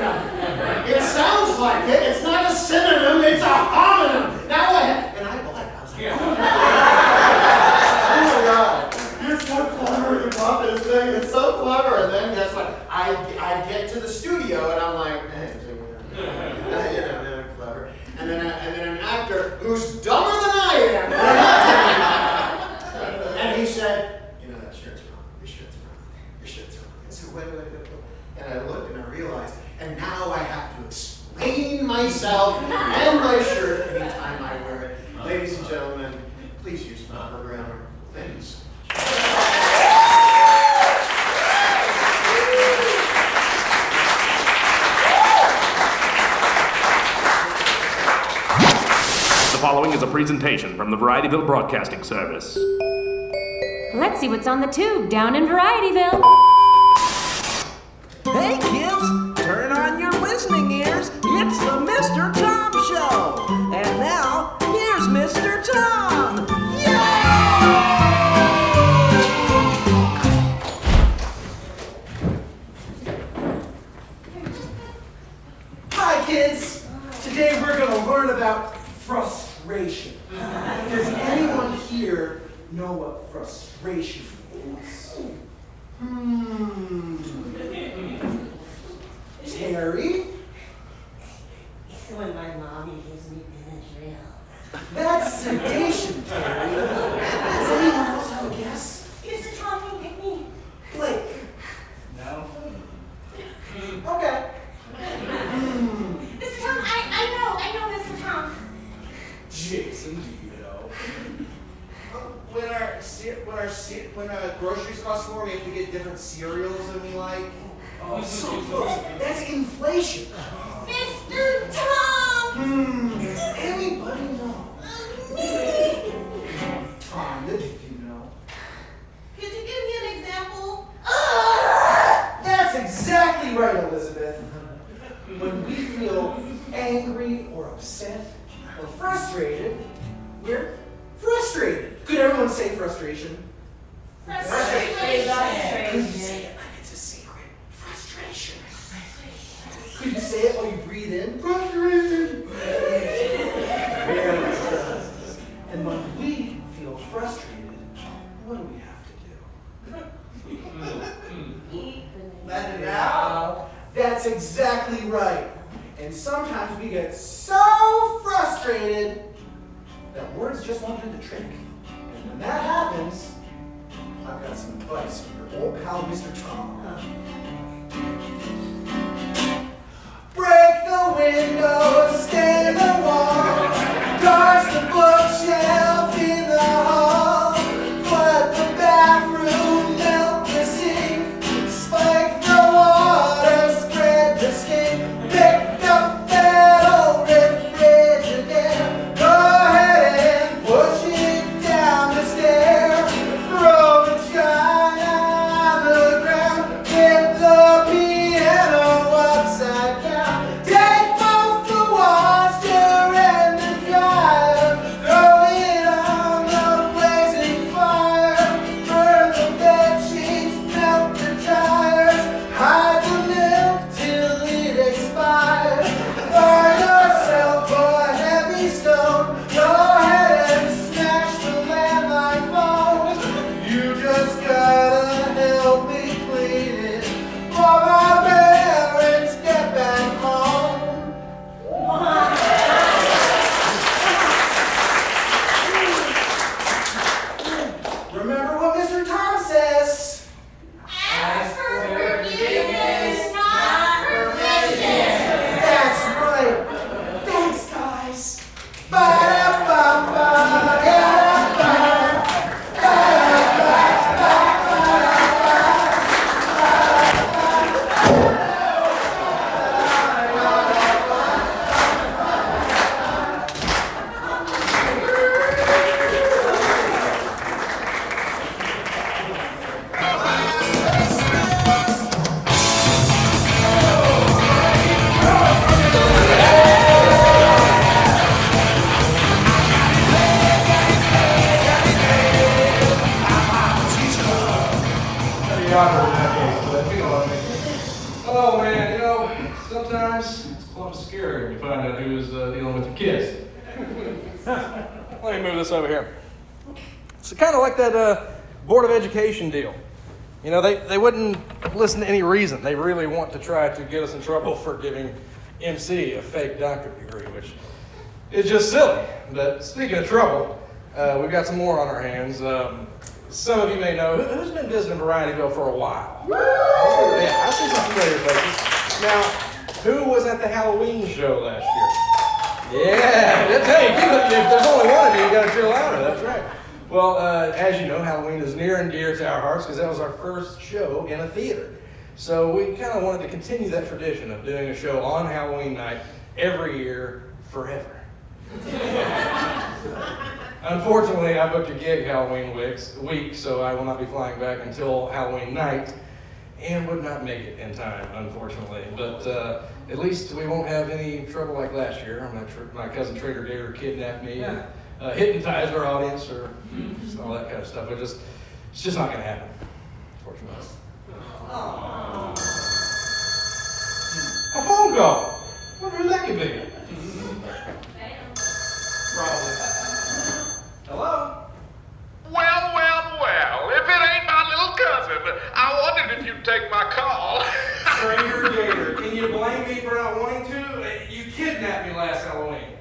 It sounds like it. It's not a synonym. It's a homonym. Now what? And I bought it. I was like, oh my God. You're so clever. You bought this thing. It's so clever. And then guess what? I get to the studio and I'm like, hey, clever. And then an actor who's dumber than I am. And he said, that shirt's wrong. Your shirt's wrong. I said, wait. And I looked and I realized, and now I have to explain myself and my shirt anytime I wear it. Ladies and gentlemen, please use proper grammar. Thank you so much. The following is a presentation from the Varietyville Broadcasting Service. Let's see what's on the tube down in Varietyville. Hey kids, turn on your listening ears. It's the Mr. Tom Show. And now, here's Mr. Tom. Yay! Hi kids. Today we're going to learn about frustration. Does anyone here know what frustration is? Terry? It's when my mommy gives me Benadryl. That's sedation, Terry. Does anyone else have a guess? Mr. Tom, can you pick me? Blake? No. Okay. Mr. Tom, I know, Mr. Tom. Jason, do you know? When our when groceries cost more, we have to get different cereals than we like. Oh, so close. That's inflation. Mr. Tom! Does anybody know? Me! Tom, did you know? Could you give me an example? That's exactly right, Elizabeth. When we feel angry or upset or frustrated, we're frustrated. Could everyone say frustration? Frustration. Could you say it like it's a secret? Frustration. Could you say it while you breathe in? Frustration. And when we feel frustrated, what do we have to do? Let it out. That's exactly right. And sometimes we get so frustrated that words just won't do the trick. And when that happens, I've got some advice for your old pal, Mr. Tom. Break the windows, stand the walls, guards the bookshelf in the hall, flood the bathroom, melt the sink, spike the water, spread the stink, pick up that old refrigerator, go ahead and push it down the stairs, throw the china on the ground, hit the piano upside down, take both the washer and the dryer, throw it on the blazing fire, burn the bed sheets, melt the tires, hide the milk till it expires, find yourself a heavy stone, go ahead and smash the landline phone, you just gotta help me clean it, for my parents get back home. Remember what Mr. Tom says. Ask for forgiveness, not permission. That's right. Thanks, guys. Ba-da-ba-ba, ya-da-ba, Oh man, you know, sometimes it's plumb scary when you find out who's dealing with your kids. Let me move this over here. It's kind of like that Board of Education deal. You know, they wouldn't listen to any reason. They really want to try to get us in trouble for giving MC a fake doctorate degree, which is just silly. But speaking of trouble, we've got some more on our hands. Some of you may know, who's been visiting Varietyville for a while? Yeah, I see some familiar faces. Now, who was at the Halloween show last year? Yeah, hey, if there's only one of you, you gotta chill louder, that's right. Well, as you know, Halloween is near and dear to our hearts because that was our first show in a theater. So we kind of wanted to continue that tradition of doing a show on Halloween night every year, forever. Unfortunately, I booked a gig Halloween week, so I will not be flying back until Halloween night and would not make it in time, unfortunately. But at least we won't have any trouble like last year. My cousin Trader Gator kidnapped me and hypnotized our audience or just all that kind of stuff. It's just not going to happen, unfortunately. A phone call. Wonder who that could be. Probably. Hello? Well, if it ain't my little cousin, I wondered if you'd take my call. Trader Gator, can you blame me for not wanting to? You kidnapped me last Halloween.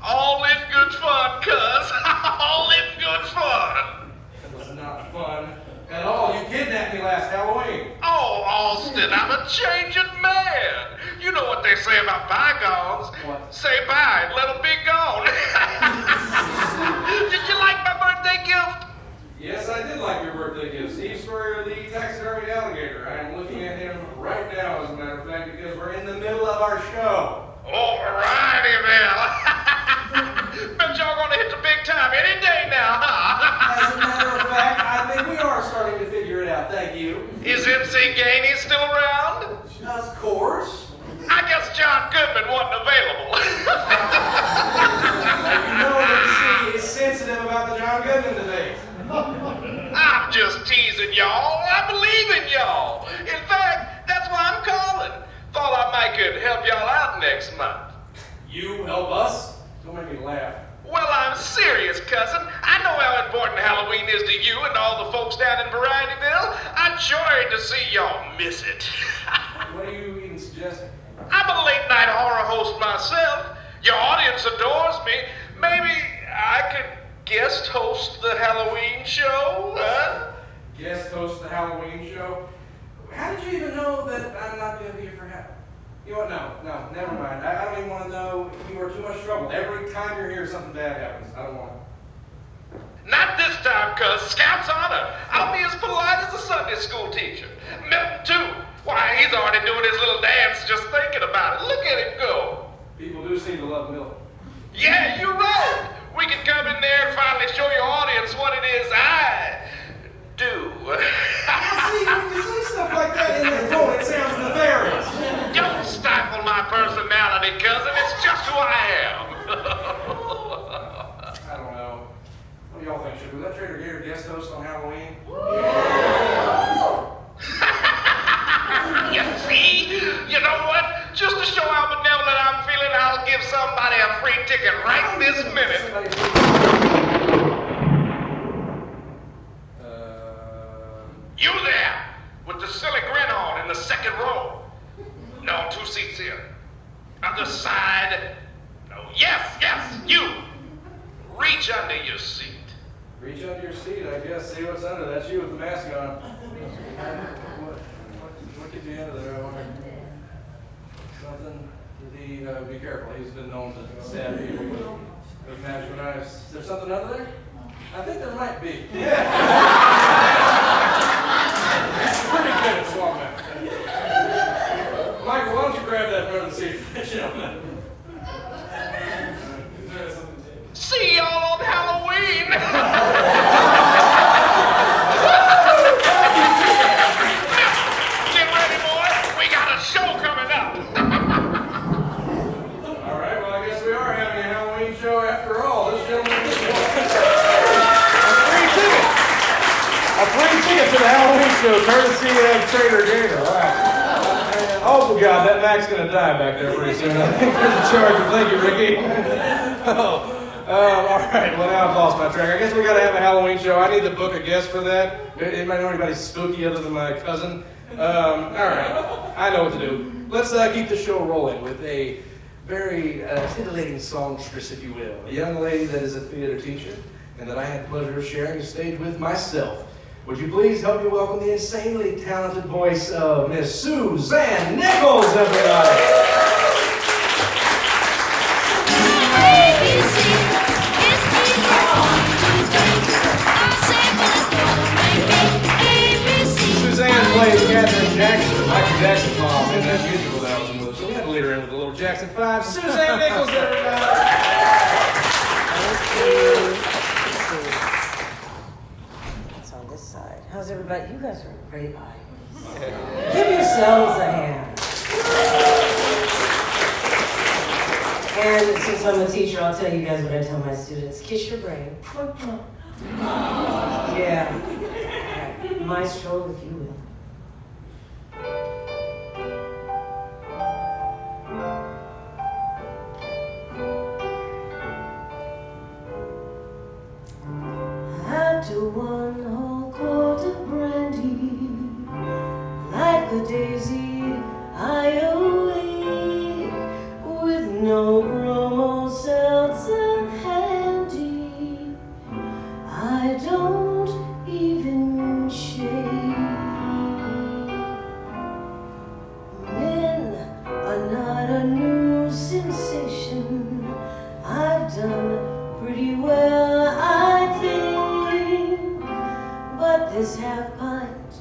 All in good fun, cuz. All in good fun. It was not fun at all. You kidnapped me last Halloween. Oh, Austin, I'm a changing man. You know what they say about bygones. What? Say bye and let them be gone. Did you like my birthday gift? Yes, I did like your birthday gift. Steve Spurrier, the taxidermied alligator. I am looking at him right now, as a matter of fact, because we're in the middle of our show. Oh, Varietyville. Bet y'all gonna hit the big time any day now, huh? As a matter of fact, I think we are starting to figure it out. Thank you. Is MC Gainey still around? Of course. I guess John Goodman wasn't available. You know that she is sensitive about the John Goodman debate. I'm just teasing y'all. I believe in y'all. In fact, that's why I'm calling. Thought I might could help y'all out next month. You help us? Don't make me laugh. Well, I'm serious, cousin. I know how important Halloween is to you and all the folks down in Varietyville. I'm sorry to see y'all miss it. What are you even suggesting? I'm a late night horror host myself. Your audience adores me. Maybe I could guest host the Halloween show, huh? Guest host the Halloween show? How did you even know that I'm not going to be here for Halloween? You know what? No, never mind. I don't even want to know. You are too much trouble. Every time you're here, something bad happens. I don't want it. Not this time, cuz. Scout's honor. I'll be as polite as a Sunday school teacher. Milton, too. Why, he's already doing his little dance just thinking about it. Look at him go. People do seem to love Milton. Yeah, you're right. We can come in there and finally show your audience what it is I do. See, when you say stuff like that in the tone, it sounds nefarious. Don't stifle my personality, cousin. It's just who I am. I don't know. What do y'all think? Should we let Trader Gator guest host on Halloween? You see? You know what? Just to show how benevolent I'm feeling, I'll give somebody a free ticket right this minute. You there, with the silly grin on in the second row. No, 2 seats in. Other side. No, yes, you. Reach under your seat. Reach under your seat, I guess. See what's under. That's you with the mask on. What could you under there? I wonder. Something. Be careful. He's been known to stab people with magic knives. Is there something under there? I think there might be. Pretty good at swamp man. Michael, why don't you grab that front seat for the gentleman? See y'all on Halloween. Get ready, boy. We got a show coming up. All right, well, I guess we are having a Halloween show after all. This gentleman is a free ticket to the Halloween show, courtesy of Trader Gator. All right. Oh, God, that Mac's going to die back there pretty soon. I think there's a charge. Thank you, Ricky. All right, well, now I've lost my track. I guess we got to have a Halloween show. I need to book a guest for that. Anybody know anybody spooky other than my cousin? All right, I know what to do. Let's keep the show rolling with a very titillating songstress, if you will. A young lady that is a theater teacher and that I had the pleasure of sharing the stage with myself. Would you please help me welcome the insanely talented voice of Miss Suzanne Nichols, everybody. Suzanne played Catherine Jackson, Michael Jackson's mom, in that musical that was in with us. So we had to lead her in with a little Jackson 5. Suzanne Nichols, everybody. It's on this side. How's everybody? You guys are a great audience. Give yourselves a hand. And since I'm a teacher, I'll tell you guys what I tell my students. Kiss your brain. Yeah. Right. Maestro, if you will. After one whole quart of brandy, like a daisy, I awake with no bromo seltzer handy. I don't even shake. Men are not a new sensation. I've done pretty well, I think. this half-pint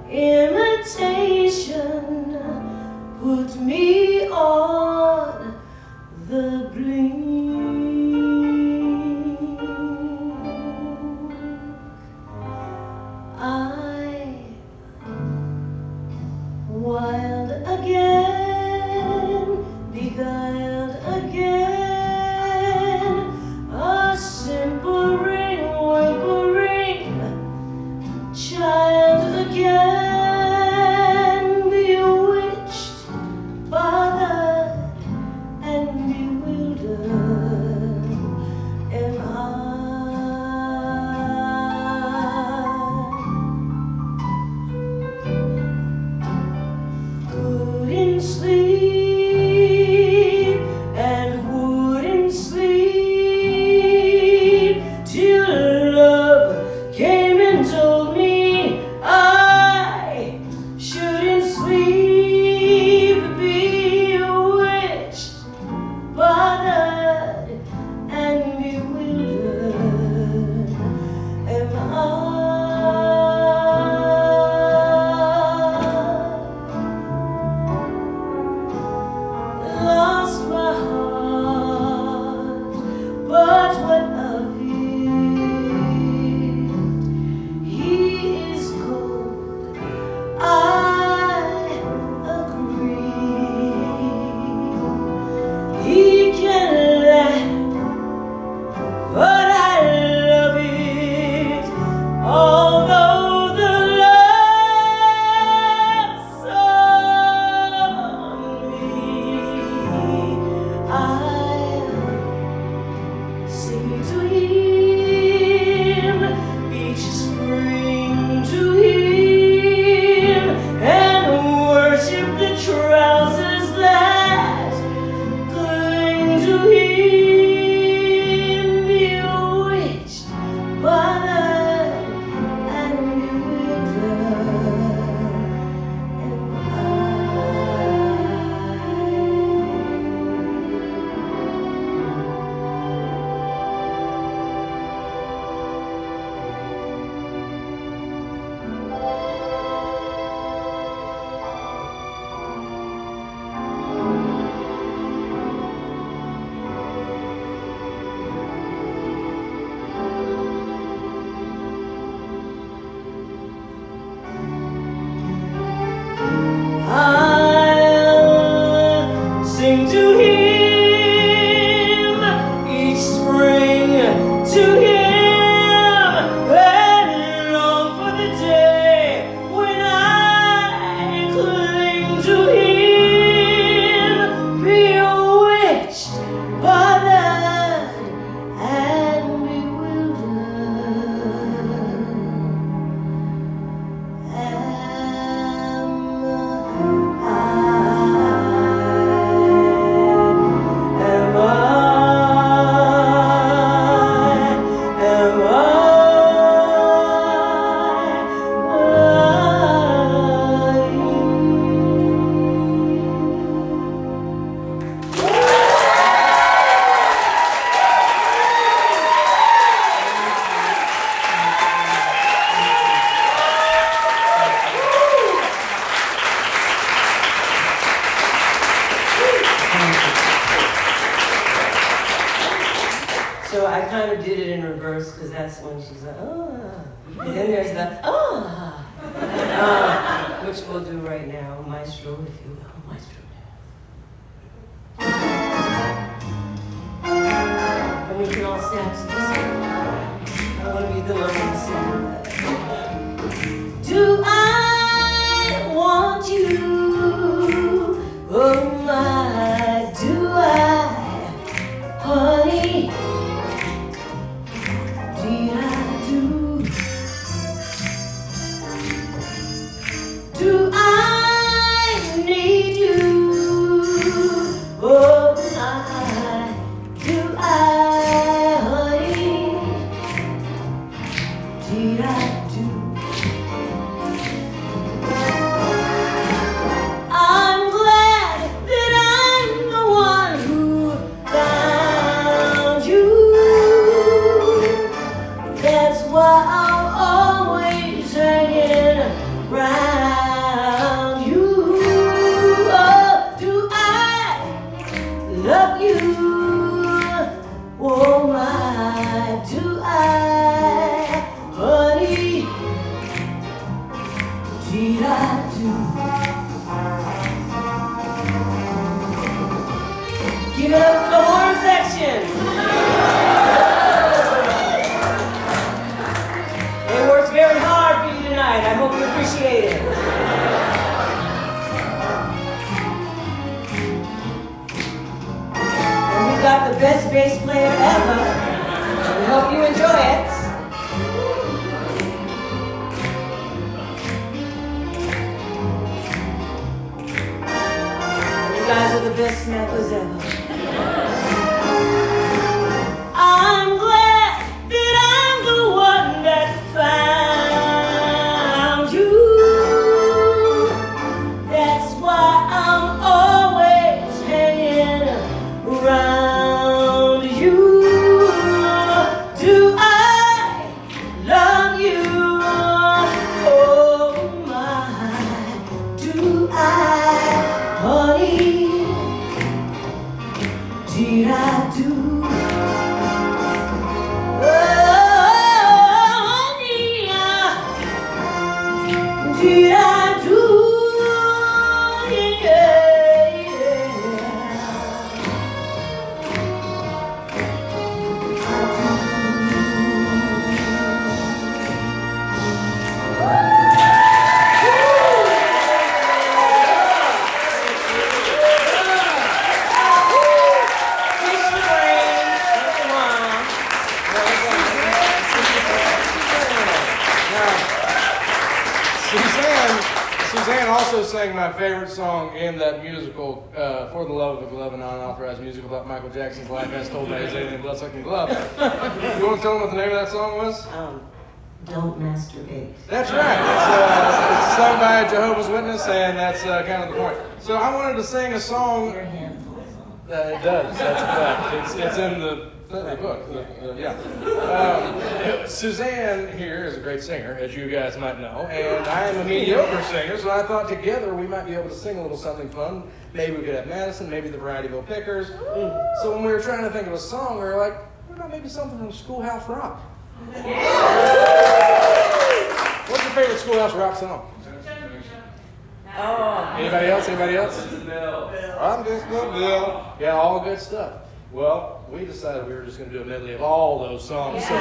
imitation put me on the blink. Wild again, beguiled again, a simpering, whimpering child again, bewitched, bothered, and bewildered am I. Couldn't sleep and wouldn't sleep till love came and told me I shouldn't sleep. Bewitched, bothered, and bewildered am I. Lost my heart, but what of it? He is cold, I agree. He can laugh, but I love it. Although the laugh's on me, I'll sing to him each spring, to him, and worship the trousers that cling to him. Bewitched, bothered, and bewildered am I'll sing to him each spring, to him, and long for the day when I cling to him. Bewitched, bothered, and bewildered So I kind of did it in reverse because that's when she's like, ah. And then there's the ah, which we'll do right now. Maestro, if you will. Maestro. And we can all stand to the side. I want to be the one to sing. Do I want you? Oh my, do I? Honey, did I do? Do I need you? Oh my, do I, honey? Did I do? I'm glad that I'm the one who found you. That's why I'll always around you. Oh, do I love you? Oh my, do I, honey? Did I do? Give it up for the horn section. They worked very hard for you tonight. I hope you appreciate it. And we got the best bass player ever. We hope you enjoy it. You guys are the best snappers ever. I'm glad that I'm the one that found you. That's why I'm always hanging around you. Do I love you? Oh my, do I, honey? Did I do? Oh, did I do? Suzanne also sang my favorite song in that musical, For the Love of Love, an unauthorized musical about Michael Jackson's life as told by his alien blood-sucking glove. You want to tell them what the name of that song was? Don't masturbate. That's right. It's sung by a Jehovah's Witness, and that's kind of the point. So I wanted to sing a song. Your handful. It does. That's a fact. It's in the book. Yeah. Suzanne here is a great singer, as you guys might know, and I am a mediocre singer, so I thought together we might be able to sing a little something fun. Maybe we could have Madison, maybe the Varietyville Pickers. So when we were trying to think of a song, we were like, what about maybe something from Schoolhouse Rock? What's your favorite Schoolhouse Rock song? Anybody else? Anybody else? I'm just the Bill. Yeah, all good stuff. Well, we decided we were just going to do a medley of all those songs. So,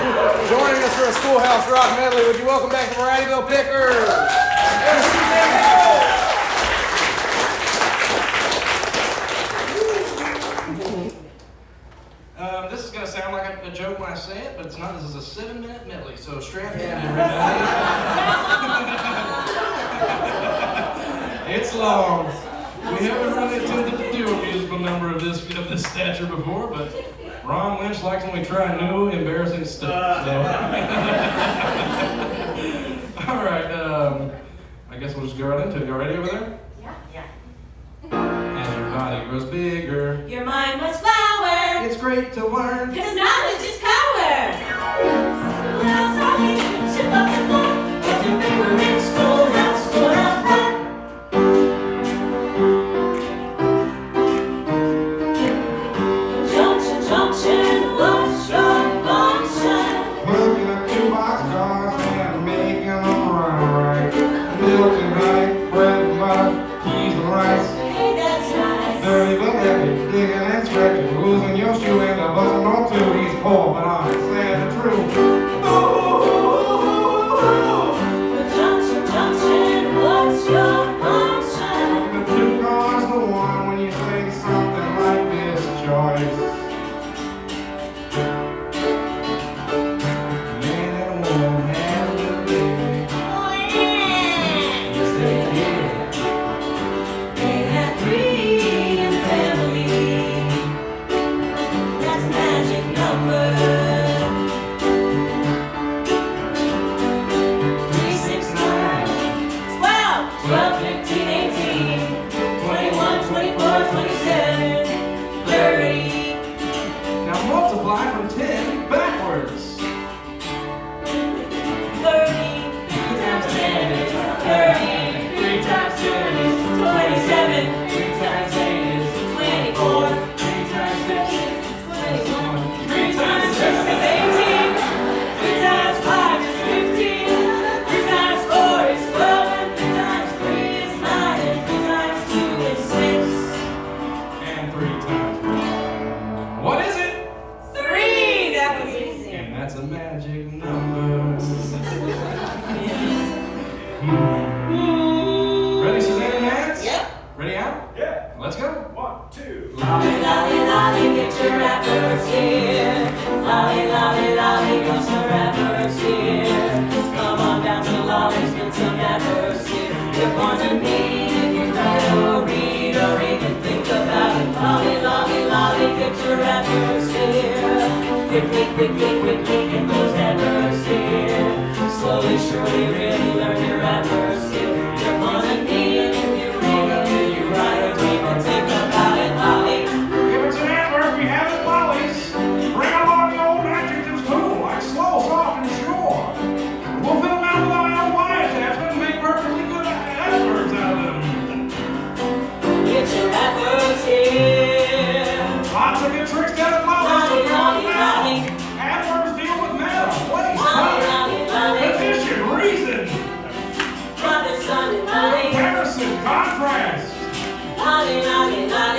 joining us for a Schoolhouse Rock medley, would you welcome back the Varietyville Pickers? This is going to sound like a joke when I say it, but it's not. This is a 7-minute medley, so strap in, everybody. It's long. We haven't really attempted to do a musical number of this stature before, but Ron Lynch likes when we try new, embarrassing stuff. So. All right, I guess we'll just go right into it. You ready over there? Yeah. As your body grows bigger, Your mind must flower. it's great to learn. Cause knowledge is power. Schoolhouse Rock, chip up the floor. Get your paper in Schoolhouse Rock. Junction, function. Looking at 2 boxcars and making them run right. Milk and honey, bread and butter, cheese and rice. Hey, that's nice. Dirty but happy. quickly, and lose that verse here. Slowly, surely, really learn your adversary. You're gonna need it if you read it. Do you write or dream or think about it, Lolly? If it's an adverb, we have it, lollies. Bring along the old adjectives too, like slow, soft, and sure. We'll fill them out with our own Y attachment and make perfectly good adverbs out of them. Get your adverbs here. Lots of good tricks down at lollies. Adverbs deal with matter, place, time, position, reason, comparison, contrast.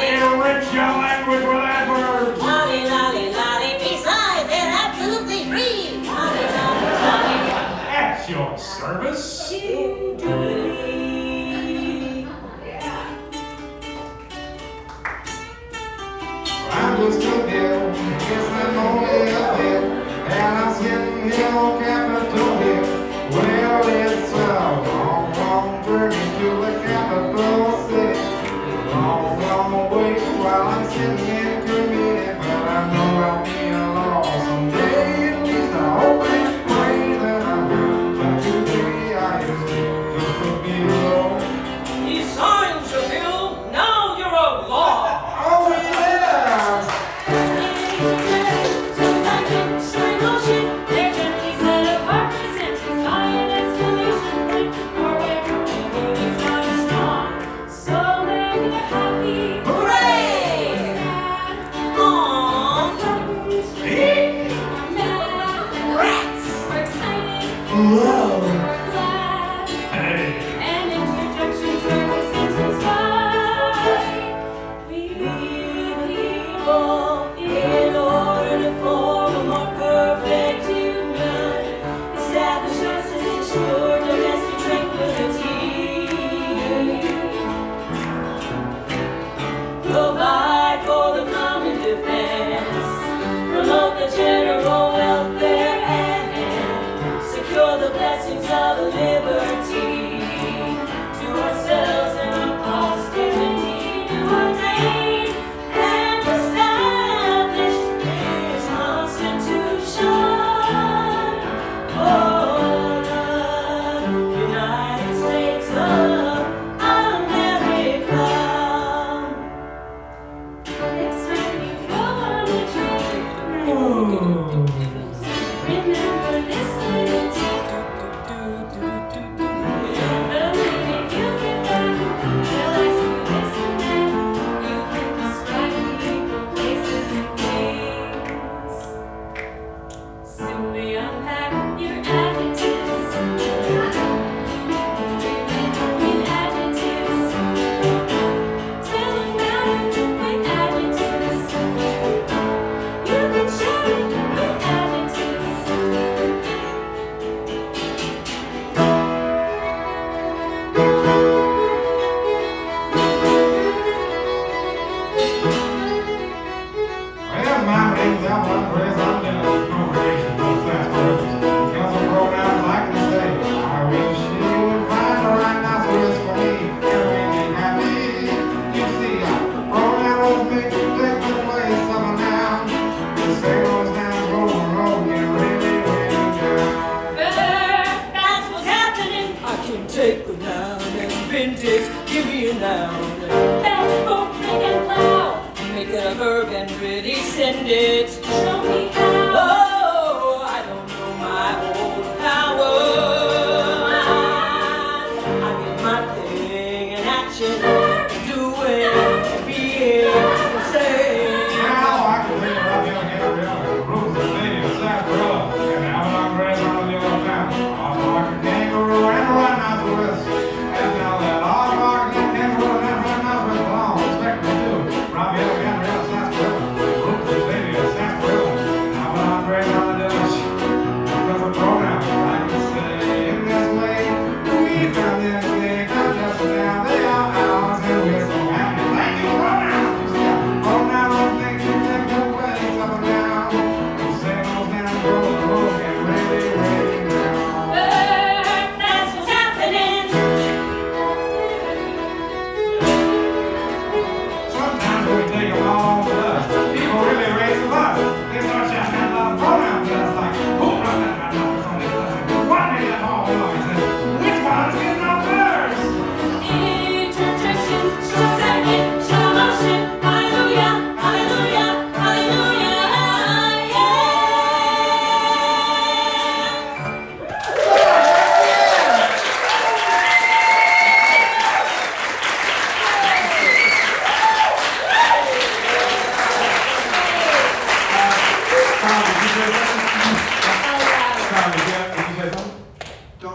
Enrich your language with adverbs. Besides, they're absolutely free. At your service. I'm just a bill, guess I'm only a bill, and I'm sitting here on Capitol Hill. Well, it's a long, long journey to the capital city. Long, long wait while I'm sitting in committee, but I know I'll be along someday. At least I hope and pray that I will. But today I just a bill. You signed your bill, now you're a law. Oh yeah! Provide for the common defense, promote the general welfare, and secure the blessings of liberty to ourselves and our posterity, to ordain and establish this Constitution for the United States of America. Next time you go on a trip, remember this little tip. The minute you get back, realize you this and that. You can describe people, places, and things. Simply unpack your adjectives. With adjectives. Tell them about it with adjectives. You can share it with adjectives. Well, my name's Alvin Grace. I'm the congregation of class persons. Because of pronouns like to say, I wish you would find the right nice words for me. And make me happy. You see, pronouns make you take the place of a noun. The same those nouns go wrong and really down. That's what's happening. I can take a noun and bend it, give me a noun. That's both big and loud. Make it a verb and really send it. Show me how. Oh, I don't know my own power. I get my thing in action, do it, be it, say. Now I can think about the other Gabrielle, Ruth, and Lady, and Sarah, and Alvin Grace on the other town. Also, I can kangaroo and run out the west. And now that all I can kangaroo and run out the west, all expect me to. Robbie, Gabrielle, Sarah, Ruth, and Lady, and Sarah.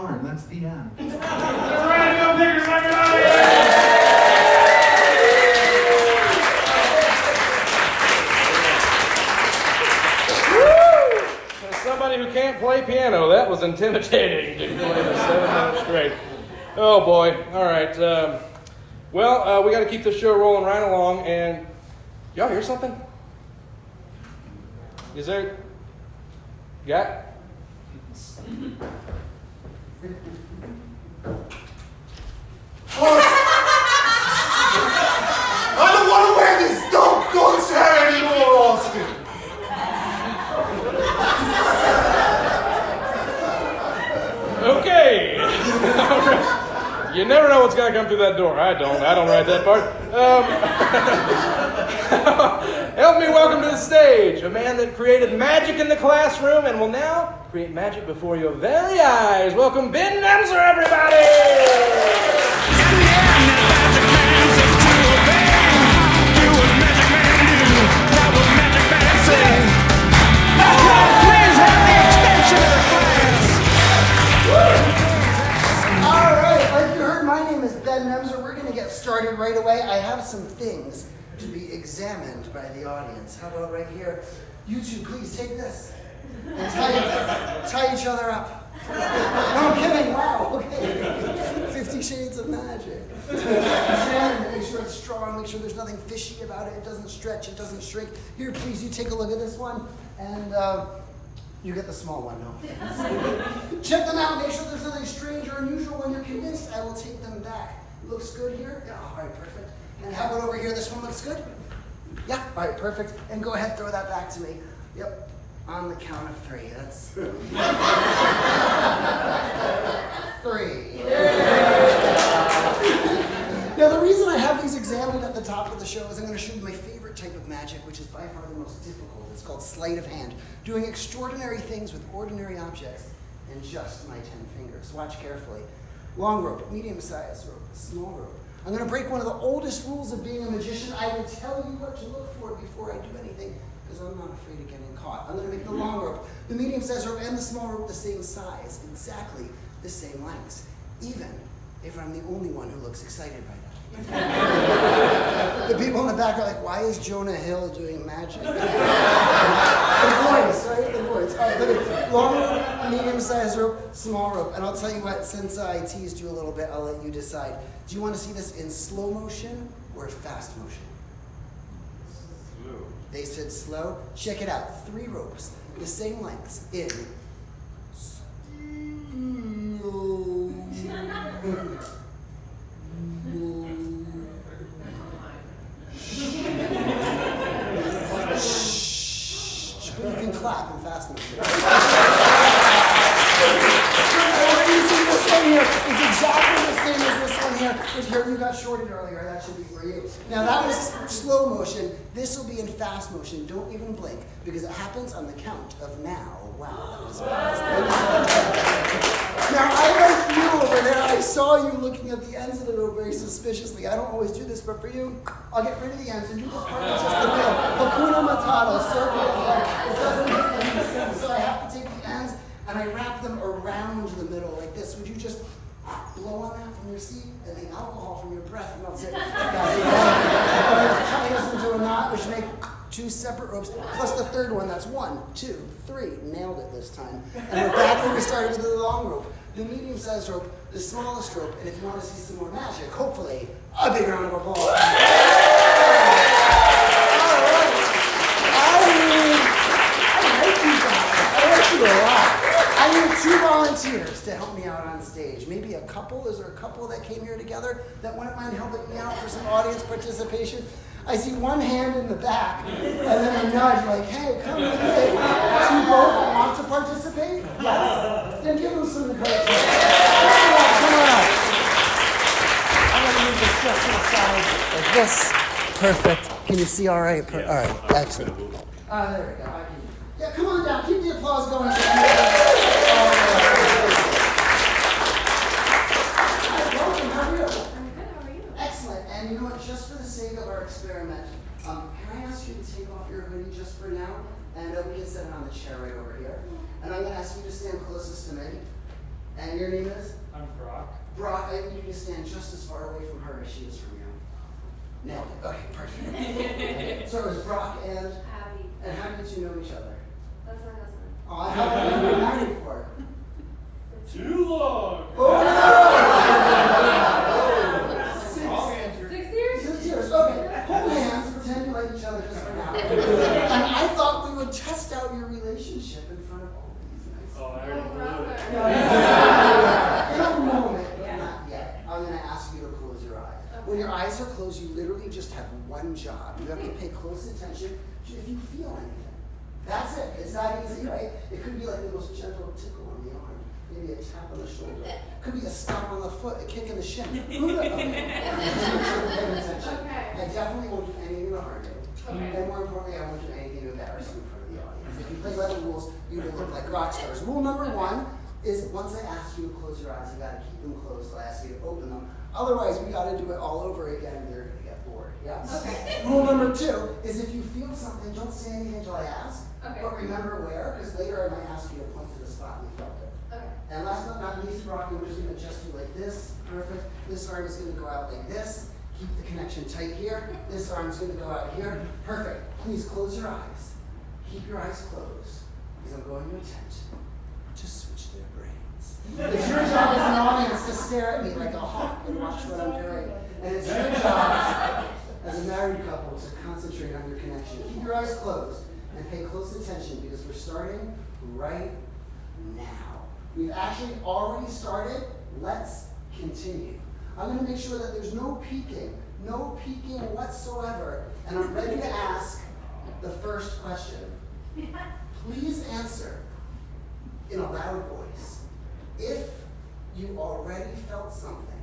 charm. That's the end. Varietyville Pickers, knock it out of here! As somebody who can't play piano, that was intimidating to play the 7 minutes straight. Oh boy. All right. Well, we got to keep the show rolling right along. And y'all hear something? Is there? Got? I don't want to wear this dog's hair anymore, Austin. Okay. You never know what's gonna come through that door. I don't write that part. Help me welcome to the stage a man that created magic in the classroom and will now create magic before your very eyes. Welcome Ben Nemzer, everybody! My name is Ben Nemzer. We're going to get started right away. I have some things to be examined by the audience. How about right here? You two, please take this and tie each other up. No, I'm kidding. Wow. Okay. 50 Shades of Magic. Make sure it's strong. Make sure there's nothing fishy about it. It doesn't stretch. It doesn't shrink. Here, please, you take a look at this one and you get the small one, no? Check them out. Make sure there's nothing strange or unusual. When you're convinced, I will take them back. Looks good here? Yeah, all right, perfect. And how about over here? This one looks good? Yeah, all right, perfect. And go ahead, throw that back to me. Yep, on the count of 3. That's 3. Now, the reason I have these examined at the top of the show is I'm going to show you my favorite type of magic, which is by far the most difficult. It's called sleight of hand, doing extraordinary things with ordinary objects and just my 10 fingers. Watch carefully. Long rope, medium-sized rope, small rope. I'm going to break one of the oldest rules of being a magician. I will tell you what to look for before I do anything, because I'm not afraid of getting caught. I'm going to make the long rope, the medium-sized rope, and the small rope the same size, exactly the same lengths, even if I'm the only one who looks excited by that. The people in the back are like, why is Jonah Hill doing magic? The voice, right? The voice. All right, look at long rope, medium-sized rope, small rope. And I'll tell you what, since I teased you a little bit, I'll let you decide. Do you want to see this in slow motion or fast motion? Slow. They said slow. Check it out. 3 ropes, the same lengths in but you can clap in fast motion. What you see this one here is exactly the same as this one here. But here you got shorted earlier. That should be for you. Now that was slow motion. This will be in fast motion. Don't even blink because it happens on the count of now. Wow, that was fast. Now I like you over there. I saw you looking at the ends of the rope very suspiciously. I don't always do this, but for you, I'll get rid of the ends and do this part with just the middle. Hakuna Matata, circle it like it doesn't make any sense. So I have to take the ends and I wrap them around the middle like this. Would you just blow on that from your seat and the alcohol from your breath and I'll say, tie this into a knot, which make 2 separate ropes, plus the third one, that's 1, 2, 3. Nailed it this time. And we're back where we started with the long rope, the medium-sized rope, the smallest rope, and if you want to see some more magic, hopefully, a big round of applause. All right. I like you guys. I like you a lot. I need 2 volunteers to help me out on stage. Maybe a couple. Is there a couple that came here together that wouldn't mind helping me out for some audience participation? I see one hand in the back, and then a nudge like, hey, come with me. Do you both want to participate? Yes. Then give them some encouragement. Come on up. I'm going to move this just to the side like this. Perfect. Can you see all right? All right. Excellent. There we go. Yeah, come on down. Keep the applause going. Welcome. How are you? I'm good. How are you? Excellent. And you know what? Just for the sake of our experiment, can I ask you to take off your hoodie just for now? And we can set it on the chair right over here. And I'm going to ask you to stand closest to me. And your name is? I'm Brock. Brock, I need you to stand just as far away from her as she is from you. Nailed it. Okay, perfect. So it was Brock and? Abby. And how did you know each other? That's my husband. Oh, how long have you been married for? Too long. Oh, 6 years? 6 years, okay. Hold hands, pretend you like each other just for now. And I thought we would test out your relationship in front of all these nice Oh, I already blew it. In a moment, but not yet, I'm going to ask you to close your eyes. When your eyes are closed, you literally just have one job. You have to pay close attention to if you feel anything. That's it. It's that easy, right? It could be like the most gentle tickle on the arm, maybe a tap on the shoulder. It could be a stomp on the foot, a kick in the shin. Who knows? Just make sure you're paying attention. Okay. I definitely won't do anything to harm you. Okay. And more importantly, I won't do anything to embarrass you in front of the audience. If you play by the rules, you will look like rock stars. Rule number 1 is once I ask you to close your eyes, you got to keep them closed. I ask you to open them. Otherwise, we got to do it all over again. You're going to get bored. Yeah. Okay. Rule number 2 is if you feel something, don't say anything until I ask. Okay. But remember where, because later I might ask you to point to the spot you felt it. Okay. And last but not least, Brock, we're just going to adjust you like this. Perfect. This arm is going to go out like this. Keep the connection tight here. This arm is going to go out here. Perfect. Please close your eyes. Keep your eyes closed, because I'm going to attempt to switch their brains. It's your job as an audience to stare at me like a hawk and watch what I'm doing. And it's your job as a married couple to concentrate on your connection. Keep your eyes closed and pay close attention, because we're starting right now. We've actually already started. Let's continue. I'm going to make sure that there's no peeking whatsoever. And I'm ready to ask the first question. Please answer in a loud voice. If you already felt something,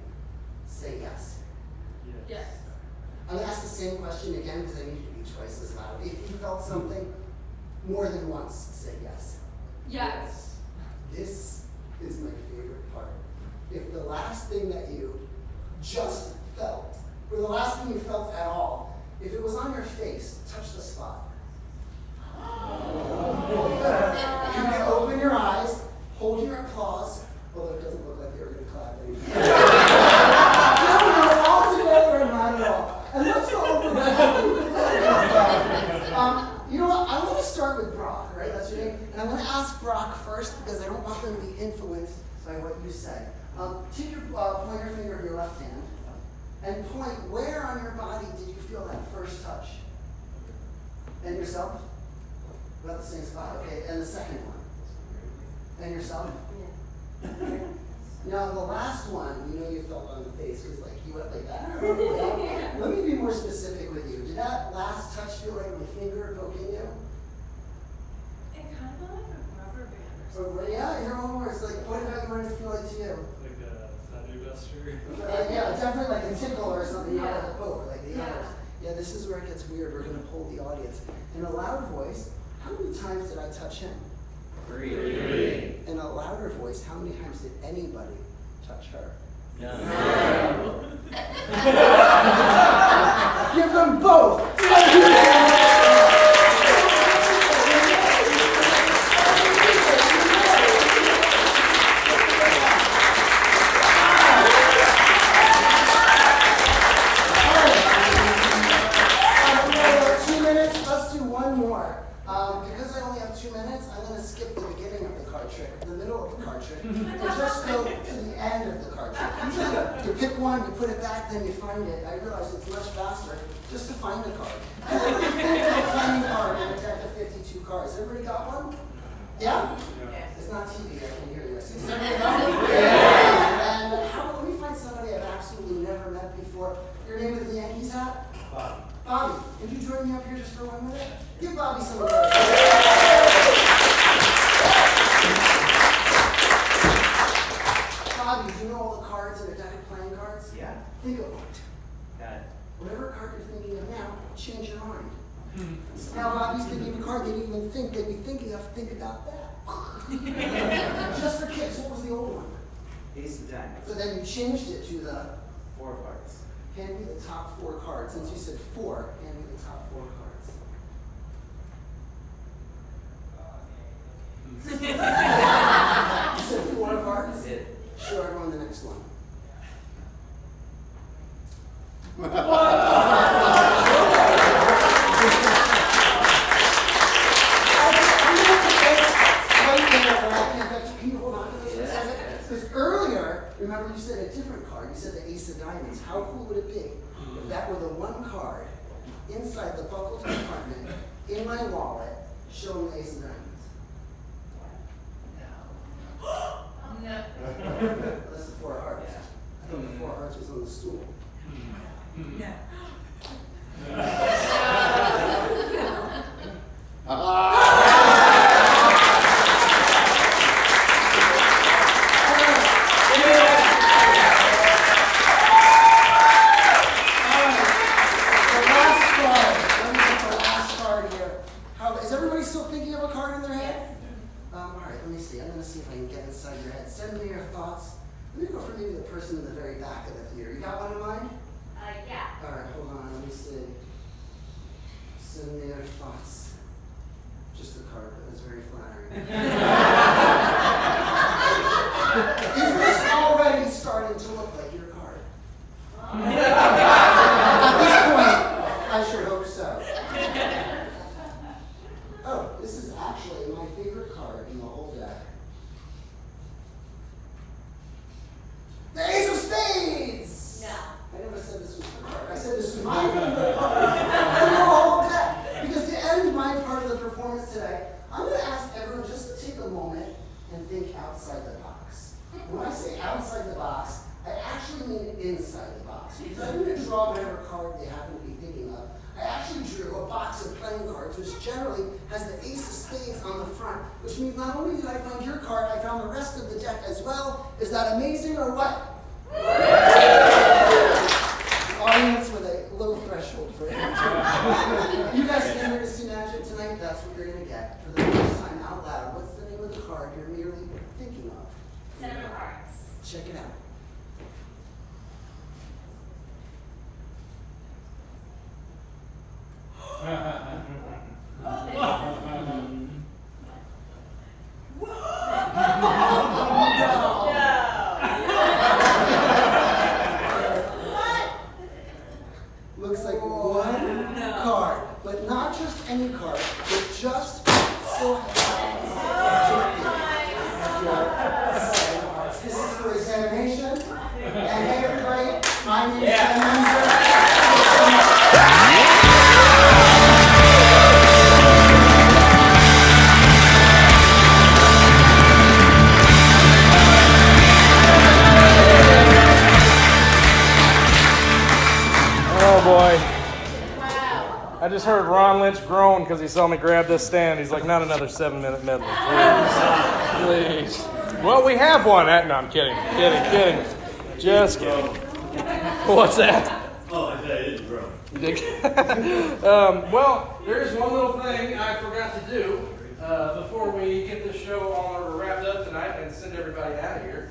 say yes. Yes. I'm going to ask the same question again because I need you to be twice as loud. If you felt something more than once, say yes. Yes. This is my favorite part. If the last thing that you just felt, or the last thing you felt at all, if it was on your face, touch the spot. You can open your eyes, hold your applause, although it doesn't look like they were going to clap anymore. No, all together and not at all. And let's go over that. You know what? I want to start with Brock, right? That's your name. And I'm going to ask Brock first because I don't want them to be influenced by what you say. Take your pointer finger of your left hand and point where on your body did you feel that first touch? And yourself? About the same spot, okay. And the second one? And yourself? Yeah. Now the last one, you know you felt on the face because like you went like that. Let me be more specific with you. Did that last touch feel like my finger poking you? It kind of felt like a rubber band or something. Or, yeah, in your own words, like what did it feel like to you? Like a feather duster. Yeah, definitely like a tickle or something, not like a poke, like the Yeah. others. Yeah, this is where it gets weird. We're going to poll the audience. In a loud voice, how many times did I touch him? 3. In a louder voice, how many times did anybody touch her? No. Give them both! Because I only have 2 minutes, I'm going to skip the beginning of the card trick, the middle of the card trick, and just go to the end of the card trick. Usually you pick one, you put it back, then you find it. I realize it's much faster just to find the card. Everybody think of a playing card in a deck of 52 cards. Everybody got one? Yeah? It's not TV, I can hear you. Everybody got one? Yeah. And let me find somebody I've absolutely never met before. Your name is the Yankees hat? Bobby. Bobby, would you join me up here just for 1 minute? Give Bobby some of Bobby, do you know all the cards in a deck of playing cards? Yeah. Think of one. Got it. Whatever card you're thinking of now, change your mind. So now Bobby's thinking of a card they didn't even think they'd be thinking of. Think about that. Just for kicks, what was the old one? Ace of diamonds. So then you changed it to the 4 cards. hand me the top 4 cards. Since you said 4, hand me the top 4 cards. You said 4 cards? It. find the next one. Can you hold on to this for a second? Because earlier, remember you said a different card. You said the ace of diamonds. How cool would it be if that were the one card inside the buckled compartment in my wallet showing the ace of diamonds? No. That's the 4 of hearts. I thought the 4 of hearts was on the stool. No. Is everybody still thinking of a card in their head? All right, let me see. I'm going to see if I can get inside your head. Send me your thoughts. Let me go for maybe the person in the very back of the theater. You got one in mind? Yeah. All right, hold on. Let me see. Send me your thoughts. Just a card, but that's very flattering. Is this already starting to look like your card? At this point, I sure hope so. Oh, this is actually my favorite card in the whole deck. The Ace of Spades! No. I never said this was the card. I said this was my favorite card in the whole deck. Because to end my part of the performance today, I'm going to ask everyone just to take a moment and think outside the box. When I say outside the box, I actually mean inside the box. Because I'm going to draw whatever card they happen to be thinking of. I actually drew a box of playing cards, which generally has the Ace of Spades on the front, which means not only did I find your card, I found the rest of the deck as well. Is that amazing or what? Audience with a low threshold for energy. You guys came here to see magic tonight, that's what you're going to get. For the first time out loud, what's the name of the card you're merely thinking of? 7 of hearts. Check it out. Looks like one card, but not just any card, but just so happens to be. This is for examination. And hey everybody, my name is Ben Nemzer. Oh boy. I just heard Ron Lynch groan because he saw me grab this stand. He's like, not another 7-minute medley, please. Please. Well, we have one. No, I'm kidding. Kidding. Just kidding. What's that? Oh, I didn't groan. You did? Well, there's one little thing I forgot to do before we get this show all wrapped up tonight and send everybody out of here.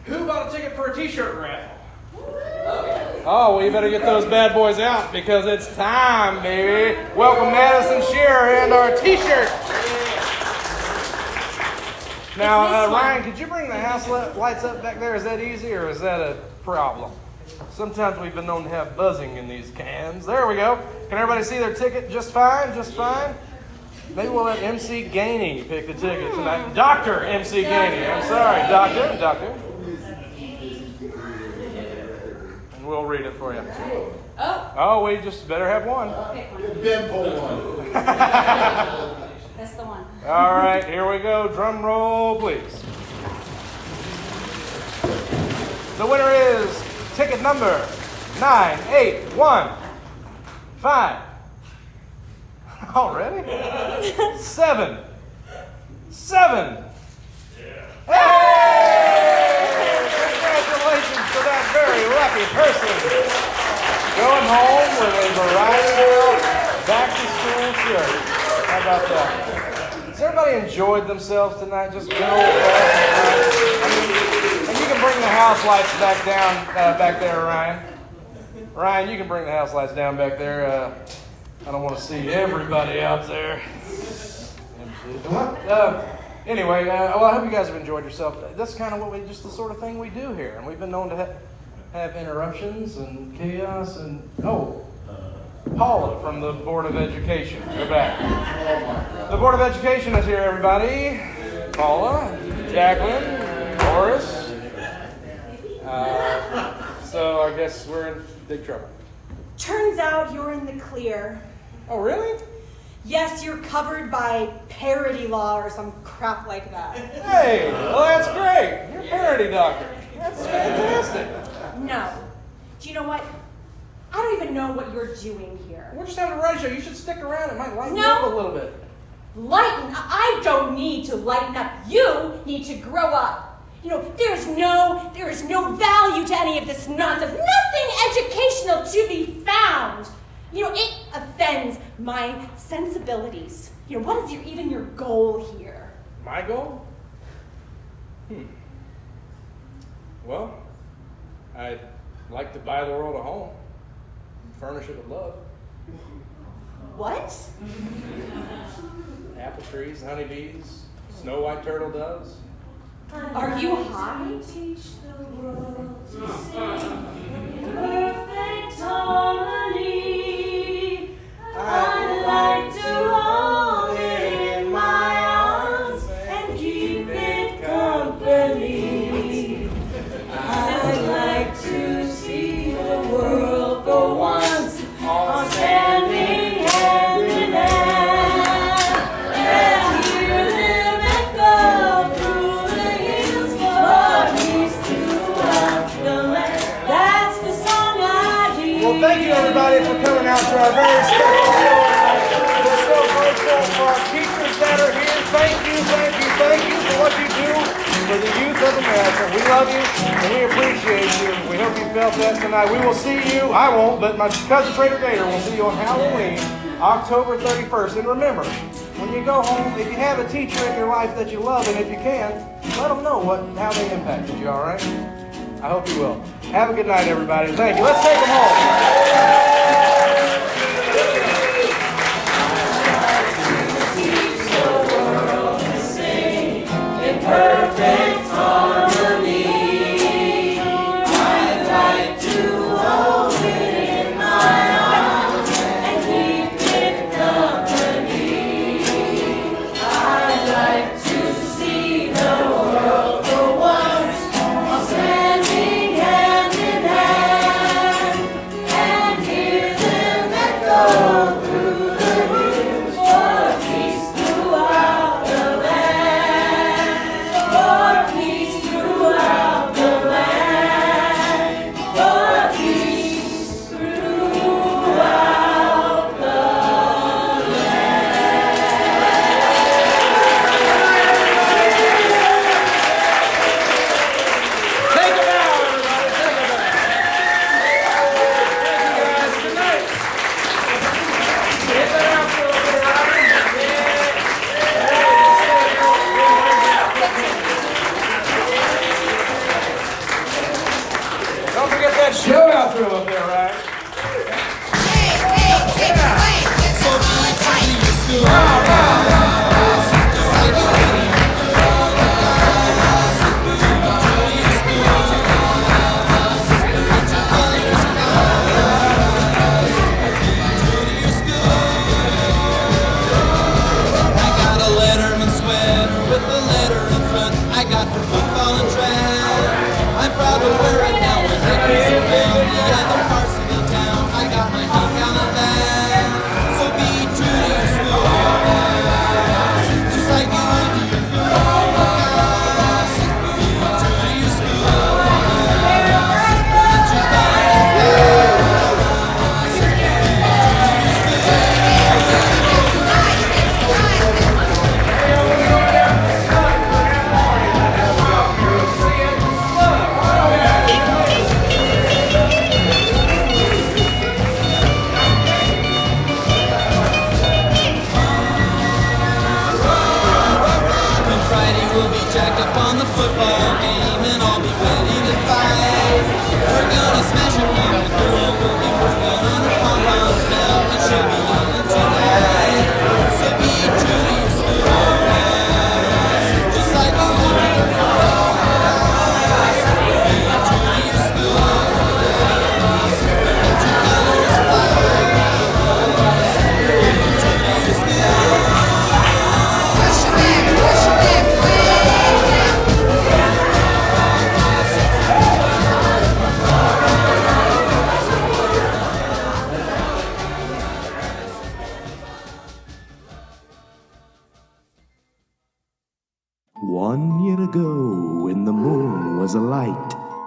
Who bought a ticket for a t-shirt raffle? Oh, well, you better get those bad boys out because it's time, baby. Welcome MADISON SHEARER and our t-shirt. Now, Ryan, could you bring the house lights up back there? Is that easy or is that a problem? Sometimes we've been known to have buzzing in these cans. There we go. Can everybody see their ticket just fine? Just fine? Maybe we'll let MC Gainey pick the ticket tonight. Dr. MC Gainey. I'm sorry, Doctor. And we'll read it for you. Oh, we just better have one. Ben pulled one. That's the one. All right, here we go. Drum roll, please. The winner is ticket number 9815. Already? 7. Hey! Congratulations to that very lucky person. Going home with a Varietyville Back to School shirt. How about that? Has everybody enjoyed themselves tonight? Just good old fashioned. And you can bring the house lights back down back there, Ryan. Ryan, you can bring the house lights down back there. I don't want to see everybody out there. Anyway, well, I hope you guys have enjoyed yourself. That's kind of what just the sort of thing we do here. And we've been known to have interruptions and chaos and, Paula from the Board of Education. Go back. The Board of Education is here, everybody. Paula, Jacqueline, Horace. So I guess we're in big trouble. Turns out you're in the clear. Oh, really? Yes, you're covered by parity law or some crap like that. Hey, well, that's great. You're a parity doctor. That's fantastic. No. Do you know what? I don't even know what you're doing here. We're just having a ride show. You should stick around. It might lighten you up a little bit. Lighten? I don't need to lighten up. You need to grow up. You know, there is no value to any of this nonsense. Nothing educational to be found. You know, it offends my sensibilities. You know, what is even your goal here? My goal? Well, I'd like to buy the world a home. Furnish it with love. What? Apple trees, honeybees, snow white turtle doves. Are you high? Teach the world to sing perfect harmony. I'd like to hold it in my arms and keep it company. I'd like to see the world for once all standing hand in hand and hear them echo through the hills for peace throughout the land. That's the song I hear. Well, thank you everybody for coming out to our very special show tonight. We're so grateful for our teachers that are here. Thank you for what you do for the youth of America. We love you and we appreciate you. We hope you felt that tonight. We will see you, I won't, but my cousin Trader Gator will see you on Halloween, October 31st. And remember, when you go home, if you have a teacher in your life that you love, and if you can, let them know how they impacted you, all right? I hope you will. Have a good night, everybody. Thank you. Let's take them home. Perfect harmony. I'd like to hold it in my arms and keep it company. I'd like to see the world for once, all standing hand in hand, and hear them echo through the hills for peace throughout the land. For peace throughout the land. For peace throughout the Take it out, everybody. Take it out. Thank you, guys. Good night. Hit that outro over there, Robin. Don't forget that show outro up there, right? I got a Letterman sweater with the letter in front. I got the football and track. I'm proud to wear it now when Hickory's around. Yeah, the parts of the town. I got my dunk on the back. So be true to your school. Just like you would to your girl. Be true to your school. Let your guys Hey,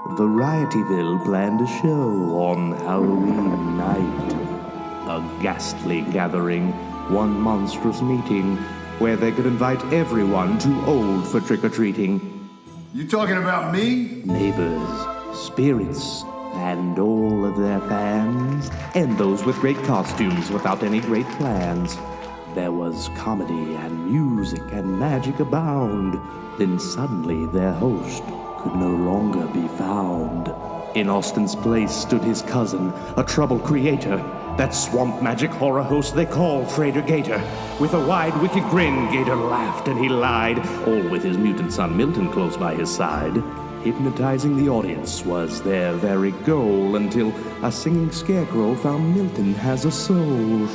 Varietyville planned a show on Halloween night. A ghastly gathering, one monstrous meeting, where they could invite everyone too old for trick-or-treating. You talking about me? Neighbors, spirits, and all of their fans, and those with great costumes without any great plans. There was comedy and music and magic abound. Then suddenly their host could no longer be found. In Austin's place stood his cousin, a trouble creator, that swamp magic horror host they call Trader Gator. With a wide, wicked grin, Gator laughed and he lied, all with his mutant son Milton close by his side. Hypnotizing the audience was their very goal, until a singing scarecrow found Milton has a soul.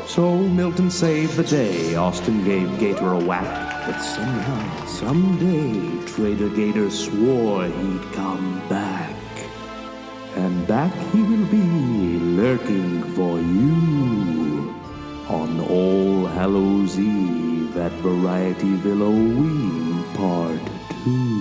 So Milton saved the day. Austin gave Gator a whack, but somehow, someday, Trader Gator swore he'd come back. And back he will be, lurking for you, on All Hallows Eve at Varietyville Part 2.